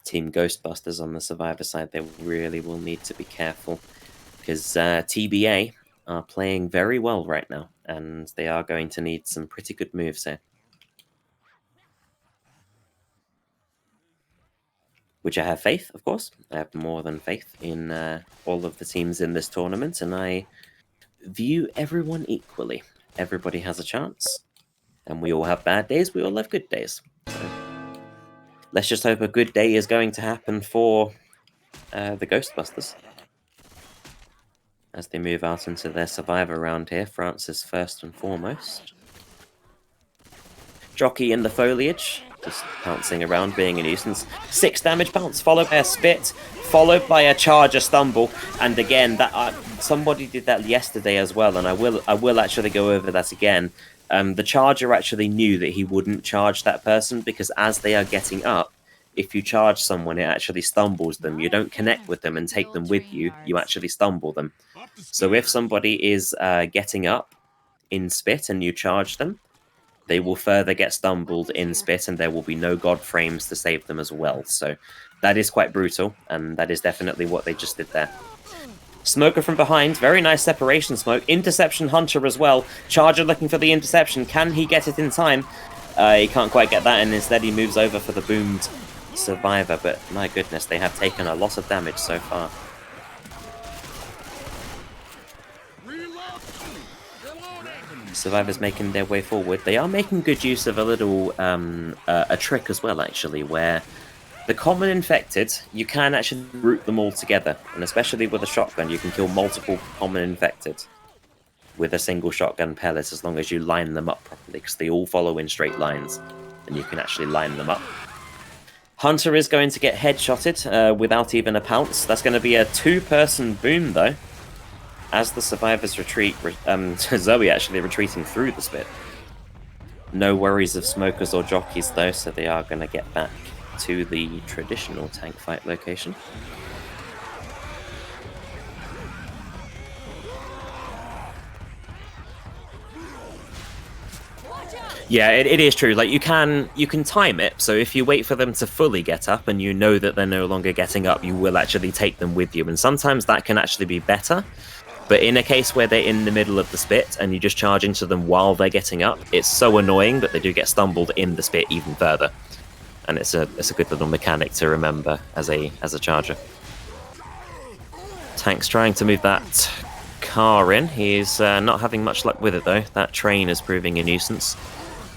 Team Ghostbusters on the survivor side, they really will need to be careful, because TBA are playing very well right now, and they are going to need some pretty good moves here. Which I have faith, of course. I have more than faith in all of the teams in this tournament, and I view everyone equally. Everybody has a chance, and we all have bad days, we all have good days. So let's just hope a good day is going to happen for the Ghostbusters as they move out into their survivor round here. Francis first and foremost. Jockey in the foliage, just pouncing around, being a nuisance. 6 damage bounce, followed by a spit, followed by a charger stumble, and again, that somebody did that yesterday as well, and I will actually go over that again. The charger actually knew that he wouldn't charge that person, because as they are getting up, if you charge someone, it actually stumbles them. You don't connect with them and take them with you, you actually stumble them. So if somebody is getting up in spit and you charge them, they will further get stumbled in spit, and there will be no god frames to save them as well. So that is quite brutal, and that is definitely what they just did there. Smoker from behind, very nice separation smoke. Interception Hunter as well. Charger looking for the interception. Can he get it in time? He can't quite get that, and instead he moves over for the boomed survivor. But my goodness, they have taken a lot of damage so far. Survivors making their way forward. They are making good use of a little a trick as well, actually, where the common infected, you can actually group them all together, and especially with a shotgun, you can kill multiple common infected with a single shotgun pellet, as long as you line them up properly, because they all follow in straight lines, and you can actually line them up. Hunter is going to get headshotted without even a pounce. That's going to be a 2-person boom, though. As the survivors retreat, Zoe actually retreating through the spit. No worries of smokers or jockeys, though, so they are going to get back to the traditional tank fight location. Yeah, it is true. Like, you can time it, so if you wait for them to fully get up and you know that they're no longer getting up, you will actually take them with you, and sometimes that can actually be better. But in a case where they're in the middle of the spit and you just charge into them while they're getting up, it's so annoying that they do get stumbled in the spit even further. And it's a good little mechanic to remember as a charger. Tank's trying to move that car in. He's not having much luck with it, though. That train is proving a nuisance.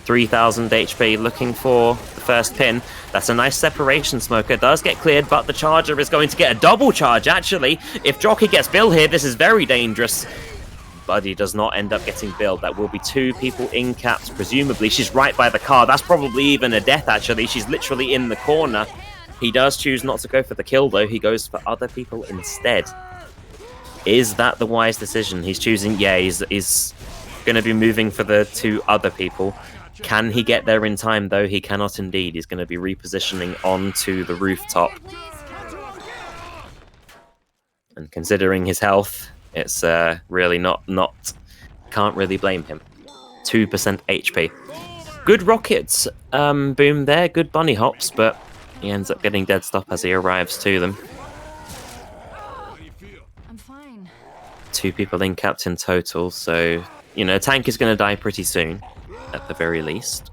3,000 HP looking for the first pin. That's a nice separation. Smoker does get cleared, but the charger is going to get a double charge, actually. If Jockey gets Bill here, this is very dangerous. Buddy does not end up getting billed. That will be 2 people in caps, presumably. She's right by the car. That's probably even a death, actually. She's literally in the corner. He does choose not to go for the kill, though. He goes for other people instead. Is that the wise decision? He's choosing... Yeah, he's going to be moving for the 2 other people. Can he get there in time, though? He cannot indeed. He's going to be repositioning onto the rooftop. And considering his health, it's really not... Can't really blame him. 2% HP. Good rockets boom there. Good bunny hops, but he ends up getting dead stop as he arrives to them. I'm fine. 2 people in capped in total, so... You know, tank is going to die pretty soon, at the very least.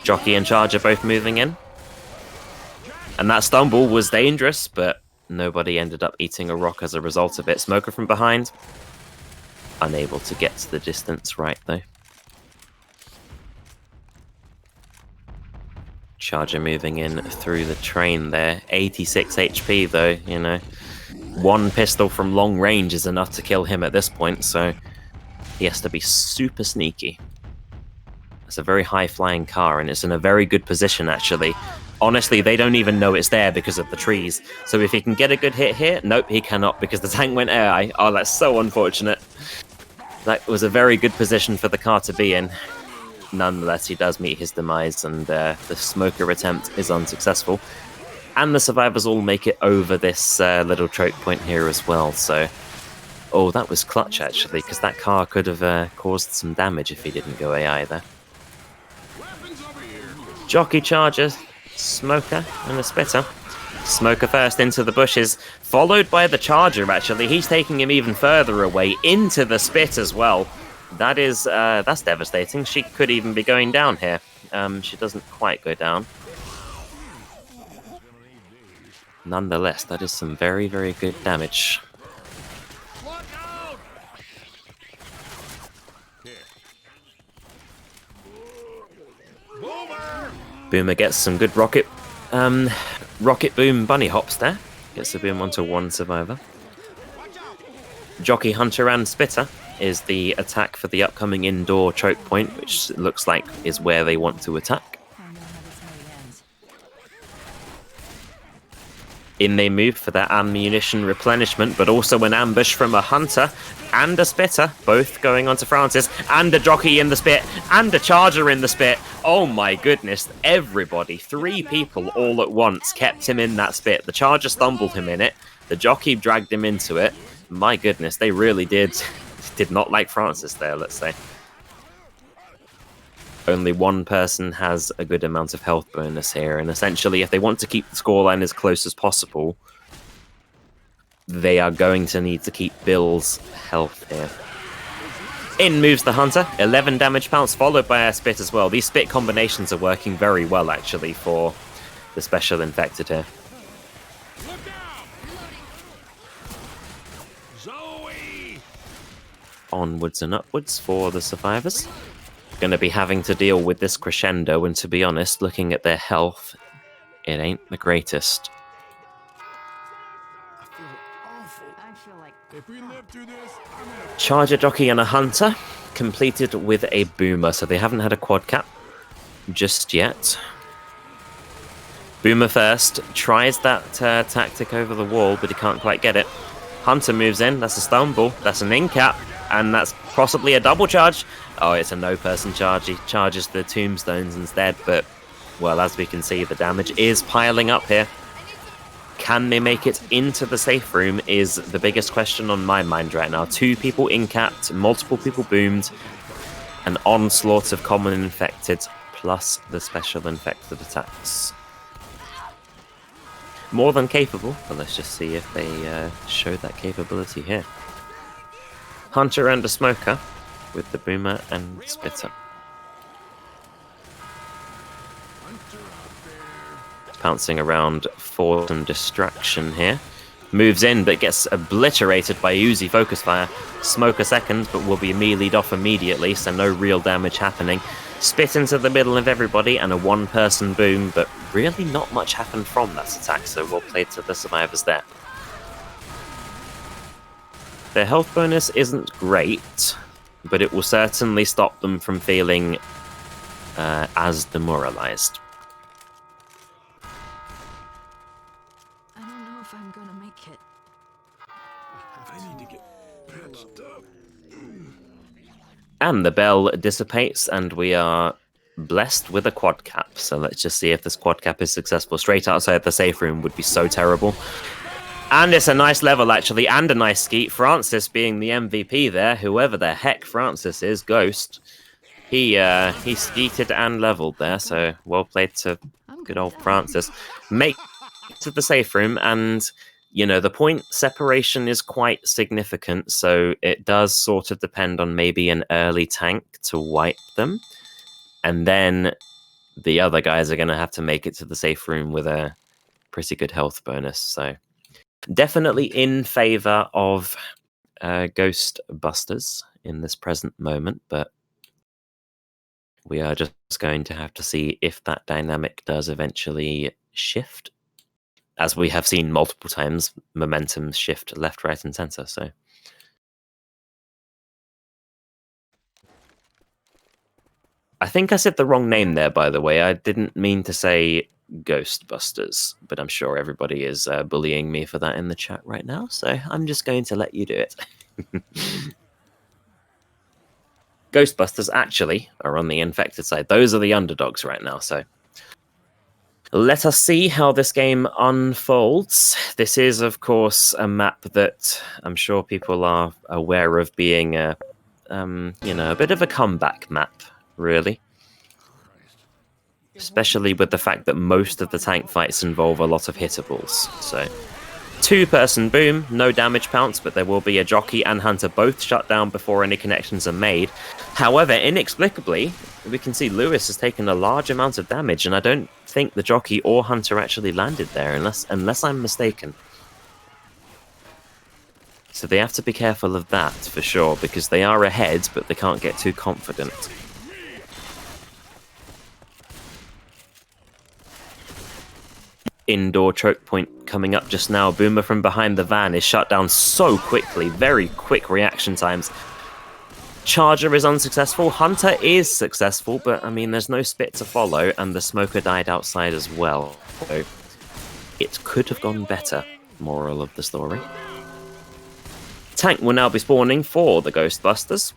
Jockey and Charger both moving in. And that stumble was dangerous, but nobody ended up eating a rock as a result of it. Smoker from behind. Unable to get to the distance right, though. Charger moving in through the train there. 86 HP, though, you know. 1 pistol from long range is enough to kill him at this point, so he has to be super sneaky. It's a very high-flying car, and it's in a very good position, actually. Honestly, they don't even know it's there because of the trees. So if he can get a good hit here... Nope, he cannot, because the tank went AI. Oh, that's so unfortunate. That was a very good position for the car to be in. Nonetheless, he does meet his demise, and the smoker attempt is unsuccessful. And the survivors all make it over this little choke point here as well, so... Oh, that was clutch, actually, because that car could have caused some damage if he didn't go AI there. Jockey Charger, Smoker, and a Spitter. Smoker first into the bushes, followed by the Charger, actually. He's taking him even further away, into the Spit as well. That is, that's devastating. She could even be going down here. She doesn't quite go down. Nonetheless, that is some very, very good damage. Boomer gets some good rocket boom bunny hops there. Gets the boom onto 1 survivor. Jockey, Hunter, and Spitter is the attack for the upcoming indoor choke point, which looks like is where they want to attack. In they move for their ammunition replenishment, but also an ambush from a Hunter and a Spitter, both going onto Francis, and a Jockey in the Spit, and a Charger in the Spit. Oh my goodness, everybody, 3 people all at once kept him in that Spit. The Charger stumbled him in it, the Jockey dragged him into it. My goodness, they really did not like Francis there, let's say. Only 1 person has a good amount of health bonus here, and essentially if they want to keep the scoreline as close as possible, they are going to need to keep Bill's health here. In moves the Hunter, 11 damage pounce, followed by a Spit as well. These Spit combinations are working very well, actually, for the special infected here. Onwards and upwards for the survivors. Going to be having to deal with this crescendo, and to be honest, looking at their health, it ain't the greatest. I feel like If we live through this, Charger, Jockey, and a Hunter completed with a Boomer, so they haven't had a quad cap just yet. Boomer first, tries that tactic over the wall, but he can't quite get it. Hunter moves in, that's a stumble, that's an in-cap, and that's possibly a double charge. Oh, it's a no-person charge. He charges the tombstones instead, but, well, as we can see, the damage is piling up here. Can they make it into the safe room is the biggest question on my mind right now. 2 people in-capped, multiple people boomed, an onslaught of common infected, plus the special infected attacks. More than capable, but let's just see if they show that capability here. Hunter and a Smoker with the Boomer and Spitter. Pouncing around for some distraction here. Moves in, but gets obliterated by Uzi focus fire. Smoker second, but will be meleed off immediately, so no real damage happening. Spit into the middle of everybody, and a 1-person boom, but really not much happened from that attack, so well played to the survivors there. Their health bonus isn't great, but it will certainly stop them from feeling as demoralized. I don't know if I'm gonna make it. I need to get patched up. And the bell dissipates, and we are blessed with a quad cap. So let's just see if this quad cap is successful. Straight outside the safe room would be so terrible. And it's a nice level, actually, and a nice skeet. Francis being the MVP there, whoever the heck Francis is, Ghost. He skeeted and leveled there, so well played to good old Francis. Make it to the safe room, and, you know, the point separation is quite significant, so it does sort of depend on maybe an early tank to wipe them. And then the other guys are going to have to make it to the safe room with a pretty good health bonus, so... Definitely in favor of GhostBusters in this present moment, but we are just going to have to see if that dynamic does eventually shift. As we have seen multiple times, momentum shift left, right, and center, so... I think I said the wrong name there, by the way. I didn't mean to say GhostBusters, but I'm sure everybody is bullying me for that in the chat right now, so I'm just going to let you do it. GhostBusters actually are on the infected side. Those are the underdogs right now, so let us see how this game unfolds. This is, of course, a map that I'm sure people are aware of being a bit of a comeback map, really. Especially with the fact that most of the tank fights involve a lot of hittables. So, two-person boom, no damage pounce, but there will be a jockey and hunter both shut down before any connections are made. However, inexplicably, we can see Lewis has taken a large amount of damage, and I don't think the jockey or hunter actually landed there, unless I'm mistaken. So they have to be careful of that, for sure, because they are ahead, but they can't get too confident. Indoor choke point coming up just now. Boomer from behind the van is shut down so quickly. Very quick reaction times. Charger is unsuccessful. Hunter is successful, but I mean, there's no spit to follow, and the smoker died outside as well. So it could have gone better. Moral of the story. Tank will now be spawning for the GhostBusters.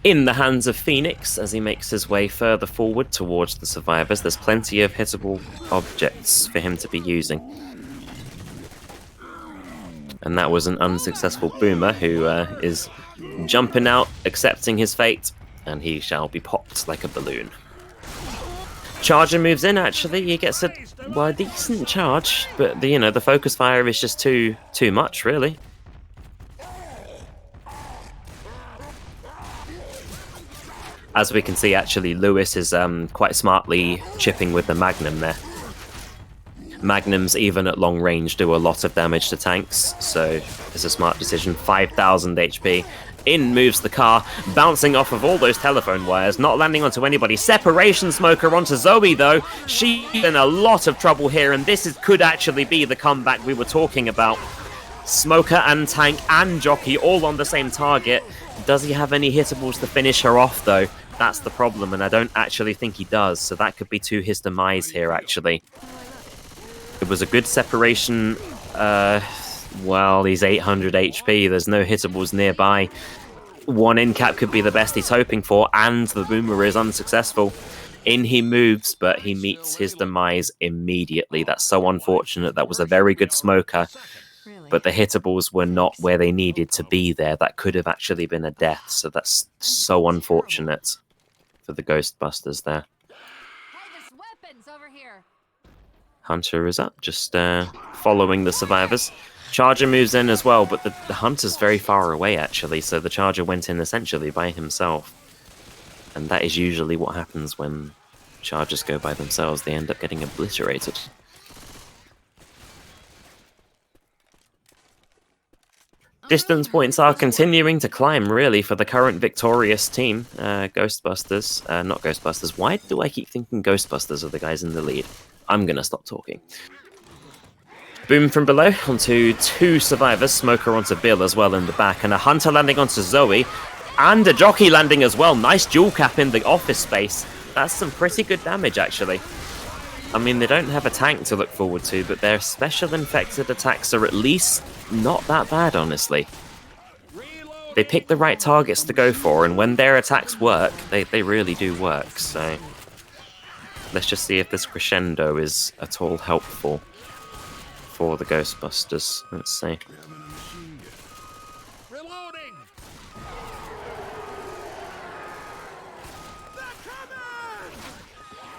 In the hands of Phoenix as he makes his way further forward towards the survivors. There's plenty of hittable objects for him to be using. And that was an unsuccessful Boomer who is jumping out, accepting his fate, and he shall be popped like a balloon. Charger moves in, actually. He gets a decent charge, but the focus fire is just too much, really. As we can see, actually, Lewis is quite smartly chipping with the Magnum there. Magnums, even at long range, do a lot of damage to tanks, so it's a smart decision. 5,000 HP. In moves the car, bouncing off of all those telephone wires, not landing onto anybody. Separation smoker onto Zoe, though. She's in a lot of trouble here, and could actually be the comeback we were talking about. Smoker and tank and jockey all on the same target. Does he have any hittables to finish her off, though? That's the problem, and I don't actually think he does, so that could be to his demise here, actually. It was a good separation. Well, he's 800 HP. There's no hittables nearby. One in cap could be the best he's hoping for, and the Boomer is unsuccessful. In he moves, but he meets his demise immediately. That's so unfortunate. That was a very good smoker, but the hittables were not where they needed to be there. That could have actually been a death, so that's so unfortunate for the GhostBusters there. Hunter is up, just following the survivors. Charger moves in as well, but the Hunter's very far away, actually, so the Charger went in essentially by himself. And that is usually what happens when Chargers go by themselves. They end up getting obliterated. Distance points are continuing to climb, really, for the current victorious team. GhostBusters. Not GhostBusters. Why do I keep thinking GhostBusters are the guys in the lead? I'm going to stop talking. Boom from below onto 2 survivors. Smoker onto Bill as well in the back. And a Hunter landing onto Zoe. And a Jockey landing as well. Nice dual cap in the office space. That's some pretty good damage, actually. I mean, they don't have a tank to look forward to, but their special infected attacks are at least not that bad, honestly. They pick the right targets to go for, and when their attacks work, they really do work, so... Let's just see if this crescendo is at all helpful for the Ghostbusters. Let's see.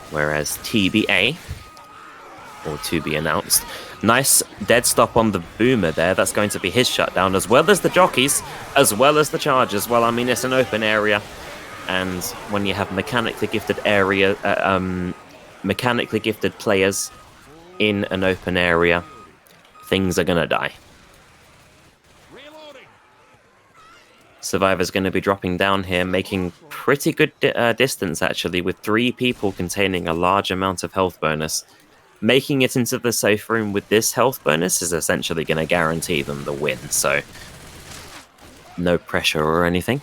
Whereas TBA, or to be announced, nice dead stop on the Boomer there. That's going to be his shutdown, as well as the Jockeys, as well as the Chargers. Well, I mean, it's an open area, and when you have mechanically gifted players in an open area, things are gonna die. Survivor's going to be dropping down here, making pretty good distance, actually, with 3 people containing a large amount of health bonus. Making it into the safe room with this health bonus is essentially going to guarantee them the win, so no pressure or anything.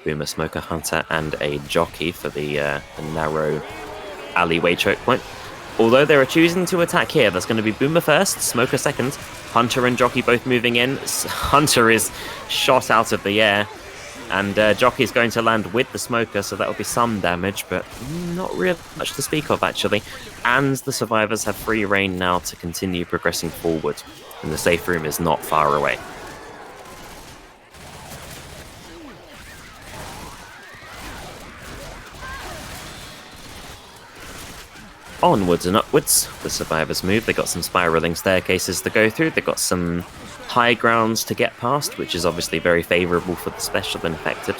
Boomer, Smoker, Hunter, and a Jockey for the narrow alleyway choke point. Although they are choosing to attack here, that's going to be Boomer first, Smoker second, Hunter and Jockey both moving in. Hunter is shot out of the air, and Jockey is going to land with the Smoker, so that will be some damage, but not really much to speak of, actually. And the Survivors have free reign now to continue progressing forward, and the safe room is not far away. Onwards and upwards, the Survivors move. They got some spiraling staircases to go through. They got some high grounds to get past, which is obviously very favourable for the special infected.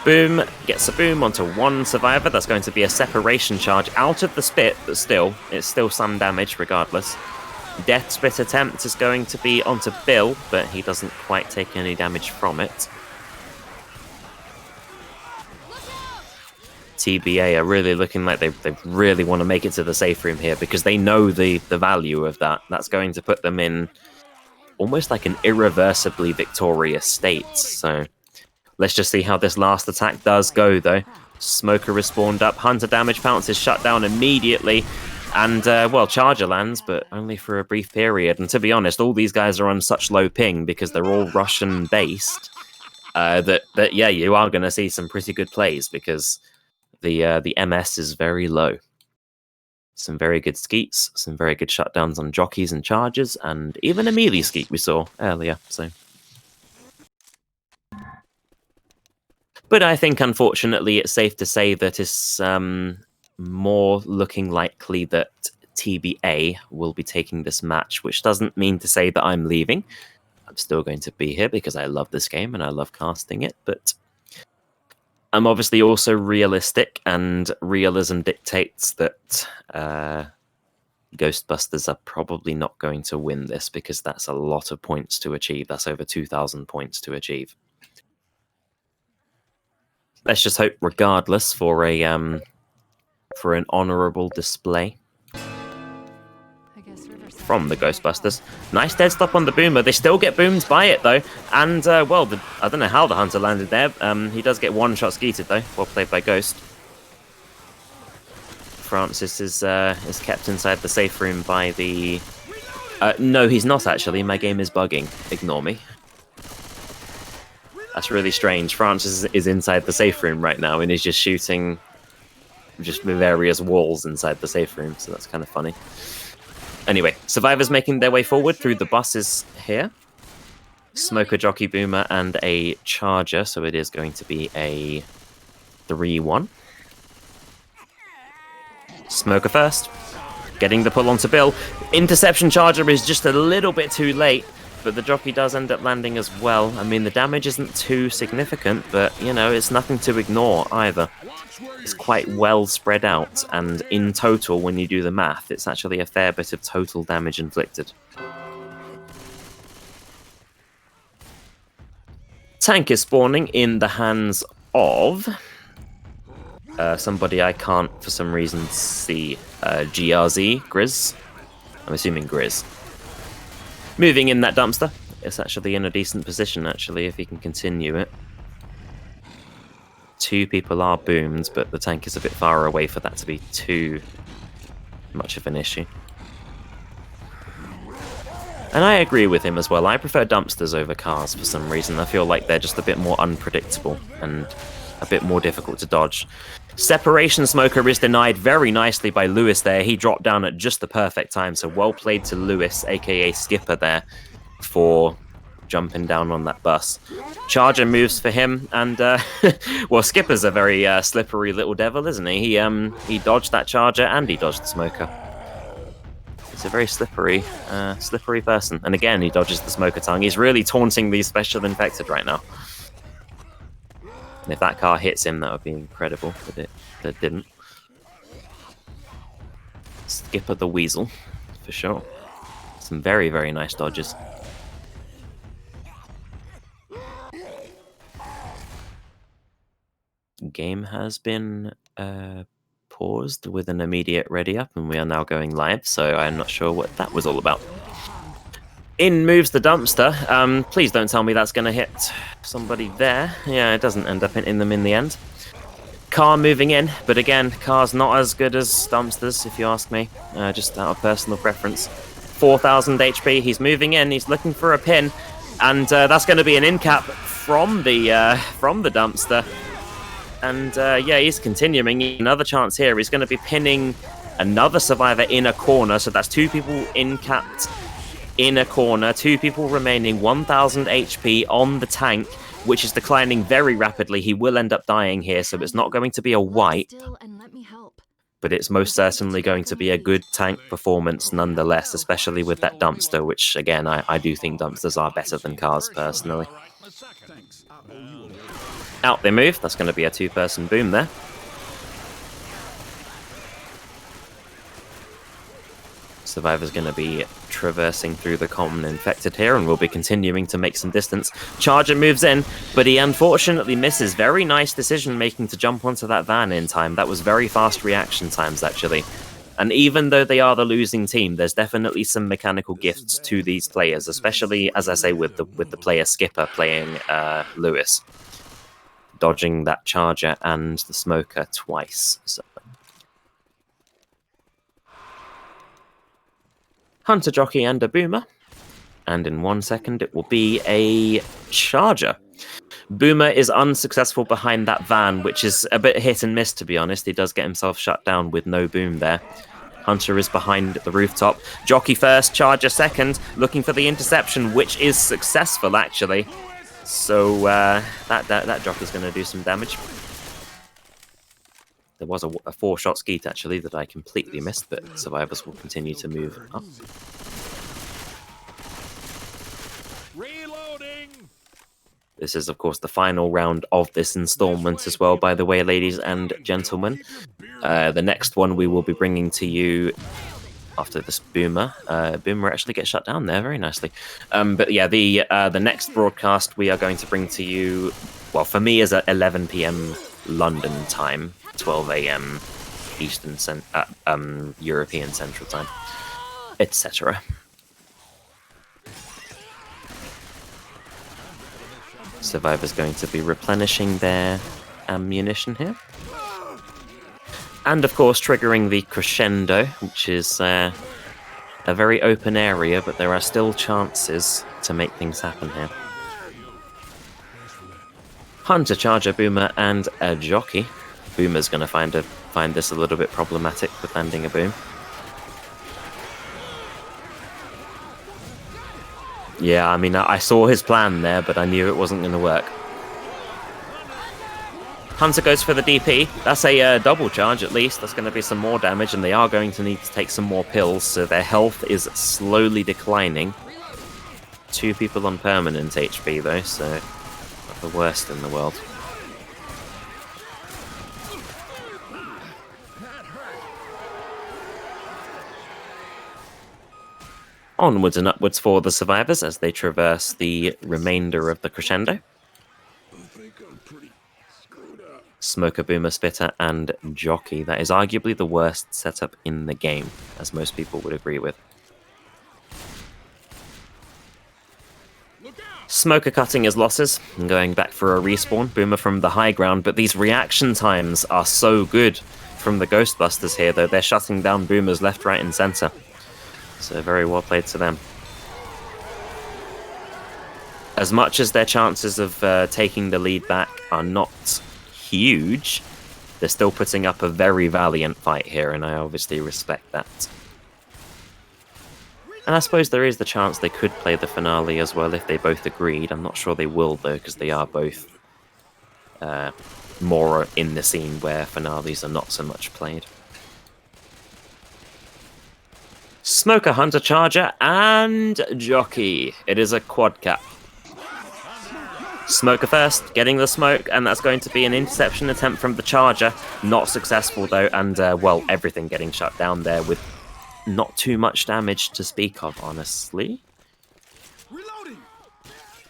Boom gets a boom onto 1 Survivor. That's going to be a separation charge out of the spit, but still, it's still some damage regardless. Death spit attempt is going to be onto Bill, but he doesn't quite take any damage from it. TBA are really looking like they really want to make it to the safe room here, because they know the value of that. That's going to put them in almost like an irreversibly victorious state. So let's just see how this last attack does go, though. Smoker is spawned up. Hunter damage pounce is shut down immediately. And, well, Charger lands, but only for a brief period. And to be honest, all these guys are on such low ping because they're all Russian-based that, yeah, you are going to see some pretty good plays, because the MS is very low. Some very good skeets, some very good shutdowns on Jockeys and Chargers, and even a melee skeet we saw earlier. So, but I think, unfortunately, it's safe to say that it's more looking likely that TBA will be taking this match, which doesn't mean to say that I'm leaving. I'm still going to be here because I love this game and I love casting it, but I'm obviously also realistic, and realism dictates that Ghostbusters are probably not going to win this, because that's a lot of points to achieve. That's over 2,000 points to achieve. Let's just hope, regardless, for an honourable display from the Ghostbusters. Nice dead stop on the Boomer. They still get boomed by it, though. And, well, I don't know how the Hunter landed there. He does get one-shot skeeted, though. Well played by Ghost. Francis is kept inside the safe room by the... no, he's not, actually. My game is bugging. Ignore me. That's really strange. Francis is inside the safe room right now, and he's just shooting just various walls inside the safe room, so that's kind of funny. Anyway, Survivors making their way forward through the buses here. Smoker, Jockey, Boomer, and a Charger, so it is going to be a 3-1. Smoker first, getting the pull onto Bill. Interception Charger is just a little bit too late, but the Jockey does end up landing as well. I mean, the damage isn't too significant, but, you know, it's nothing to ignore either. It's quite well spread out, and in total, when you do the math, it's actually a fair bit of total damage inflicted. Tank is spawning in the hands of somebody I can't for some reason see. GRZ, Grizz. I'm assuming Grizz. Moving in that dumpster. It's actually in a decent position, actually, if he can continue it. 2 people are boomed, but the tank is a bit far away for that to be too much of an issue. And I agree with him as well. I prefer dumpsters over cars for some reason. I feel like they're just a bit more unpredictable and a bit more difficult to dodge. Separation Smoker is denied very nicely by Lewis there. He dropped down at just the perfect time, so well played to Lewis, aka Skipper there, for jumping down on that bus. Charger moves for him, and well, Skipper's a very slippery little devil, isn't he? He dodged that charger and he dodged the smoker. He's a very slippery person. And again, he dodges the smoker tongue. He's really taunting these special infected right now. And if that car hits him, that would be incredible, but it didn't. Skipper the Weasel, for sure. Some very, very nice dodges. Game has been paused with an immediate ready up, and we are now going live, so I'm not sure what that was all about. In moves the dumpster. Please don't tell me that's going to hit somebody there. Yeah, it doesn't end up hitting them in the end. Car moving in, but again, car's not as good as dumpsters, if you ask me. Just out of personal preference. 4,000 HP. He's moving in. He's looking for a pin, and that's going to be an in cap from the dumpster. And yeah, he's continuing. Another chance here. He's going to be pinning another survivor in a corner. So that's 2 people in capped in a corner. 2 people remaining. 1,000 HP on the tank, which is declining very rapidly. He will end up dying here, so it's not going to be a wipe. But it's most certainly going to be a good tank performance nonetheless, especially with that dumpster, which, again, I do think dumpsters are better than cars, personally. Out they move. That's going to be a 2-person boom there. Survivor's going to be traversing through the common infected here, and will be continuing to make some distance. Charger moves in, but he unfortunately misses. Very nice decision making to jump onto that van in time. That was very fast reaction times, actually. And even though they are the losing team, there's definitely some mechanical gifts to these players, especially, as I say, with the player Skipper playing Lewis, dodging that charger and the smoker twice. So. Hunter Jockey and a Boomer. And in 1 second, it will be a charger. Boomer is unsuccessful behind that van, which is a bit hit and miss, to be honest. He does get himself shut down with no boom there. Hunter is behind the rooftop. Jockey first, Charger second, looking for the interception, which is successful, actually. So that Jockey's going to do some damage. There was a 4-shot skeet, actually, that I completely missed, but survivors will continue to move up. Reloading. This is, of course, the final round of this installment as well, by the way, ladies and gentlemen. The next one we will be bringing to you after this Boomer. Boomer actually gets shut down there very nicely. But yeah, the next broadcast we are going to bring to you, well, for me, is at 11 PM London time, 12 AM Eastern European Central Time, etc. Survivor's going to be replenishing their ammunition here. And of course triggering the crescendo, which is a very open area, but there are still chances to make things happen here. Hunter, Charger, Boomer, and a Jockey. Boomer's going to find this a little bit problematic with landing a boom. Yeah, I mean, I saw his plan there, but I knew it wasn't going to work. Hunter goes for the DP. That's a double charge, at least. That's going to be some more damage, and they are going to need to take some more pills, so their health is slowly declining. 2 people on permanent HP, though, so not the worst in the world. Onwards and upwards for the survivors as they traverse the remainder of the crescendo. I think I'm pretty screwed up. Smoker, Boomer, Spitter, and Jockey. That is arguably the worst setup in the game, as most people would agree with. Smoker cutting his losses and going back for a respawn. Boomer from the high ground, but these reaction times are so good from the Ghostbusters here, though. They're shutting down Boomers left, right, and center. So very well played to them. As much as their chances of taking the lead back are not huge, they're still putting up a very valiant fight here, and I obviously respect that. And I suppose there is the chance they could play the finale as well if they both agreed. I'm not sure they will, though, because they are both more in the scene where finales are not so much played. Smoker, Hunter, Charger, and Jockey. It is a quad cap. Smoker first, getting the smoke, and that's going to be an interception attempt from the Charger. Not successful, though, and, well, everything getting shut down there with not too much damage to speak of, honestly. Reloading.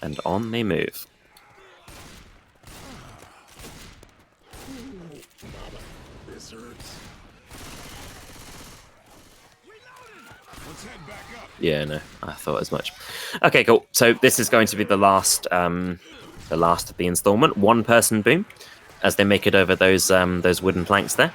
And on they move. This hurts. Let's head back up. Yeah, no, I thought as much. Okay, cool. So this is going to be the last of the installment. One person boom, as they make it over those wooden planks there.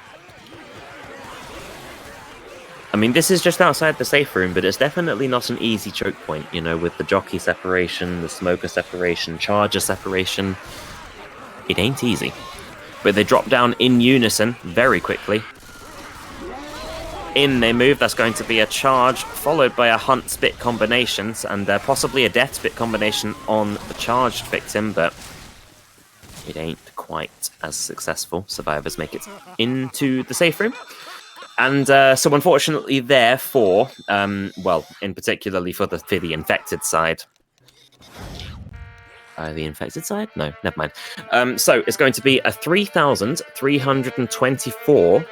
I mean, this is just outside the safe room, but it's definitely not an easy choke point, you know, with the Jockey separation, the Smoker separation, Charger separation. It ain't easy. But they drop down in unison very quickly. In they move. That's going to be a charge, followed by a Hunt Spit combinations, and possibly a Death Spit combination on the charged victim, but it ain't quite as successful. Survivors make it into the safe room. And so unfortunately therefore, well, in particularly for the infected side. The infected side? No, never mind. So it's going to be a 3,324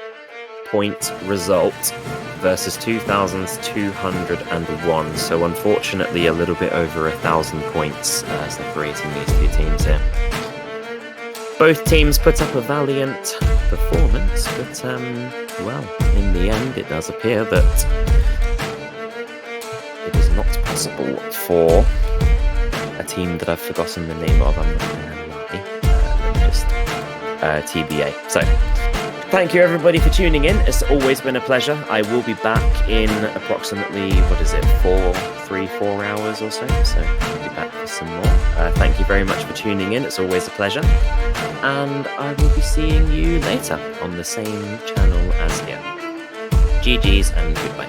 point result versus 2,201. So unfortunately a little bit over 1,000 points separating these two teams here. Both teams put up a valiant performance, but, well, in the end, it does appear that it is not possible for a team that I've forgotten the name of. I'm not going to lie. Just TBA. So, thank you everybody for tuning in. It's always been a pleasure. I will be back in approximately, 4 hours or so. So I'll be back for some more. Thank you very much for tuning in. It's always a pleasure. And I will be seeing you later on the same channel as here. GG's and goodbye.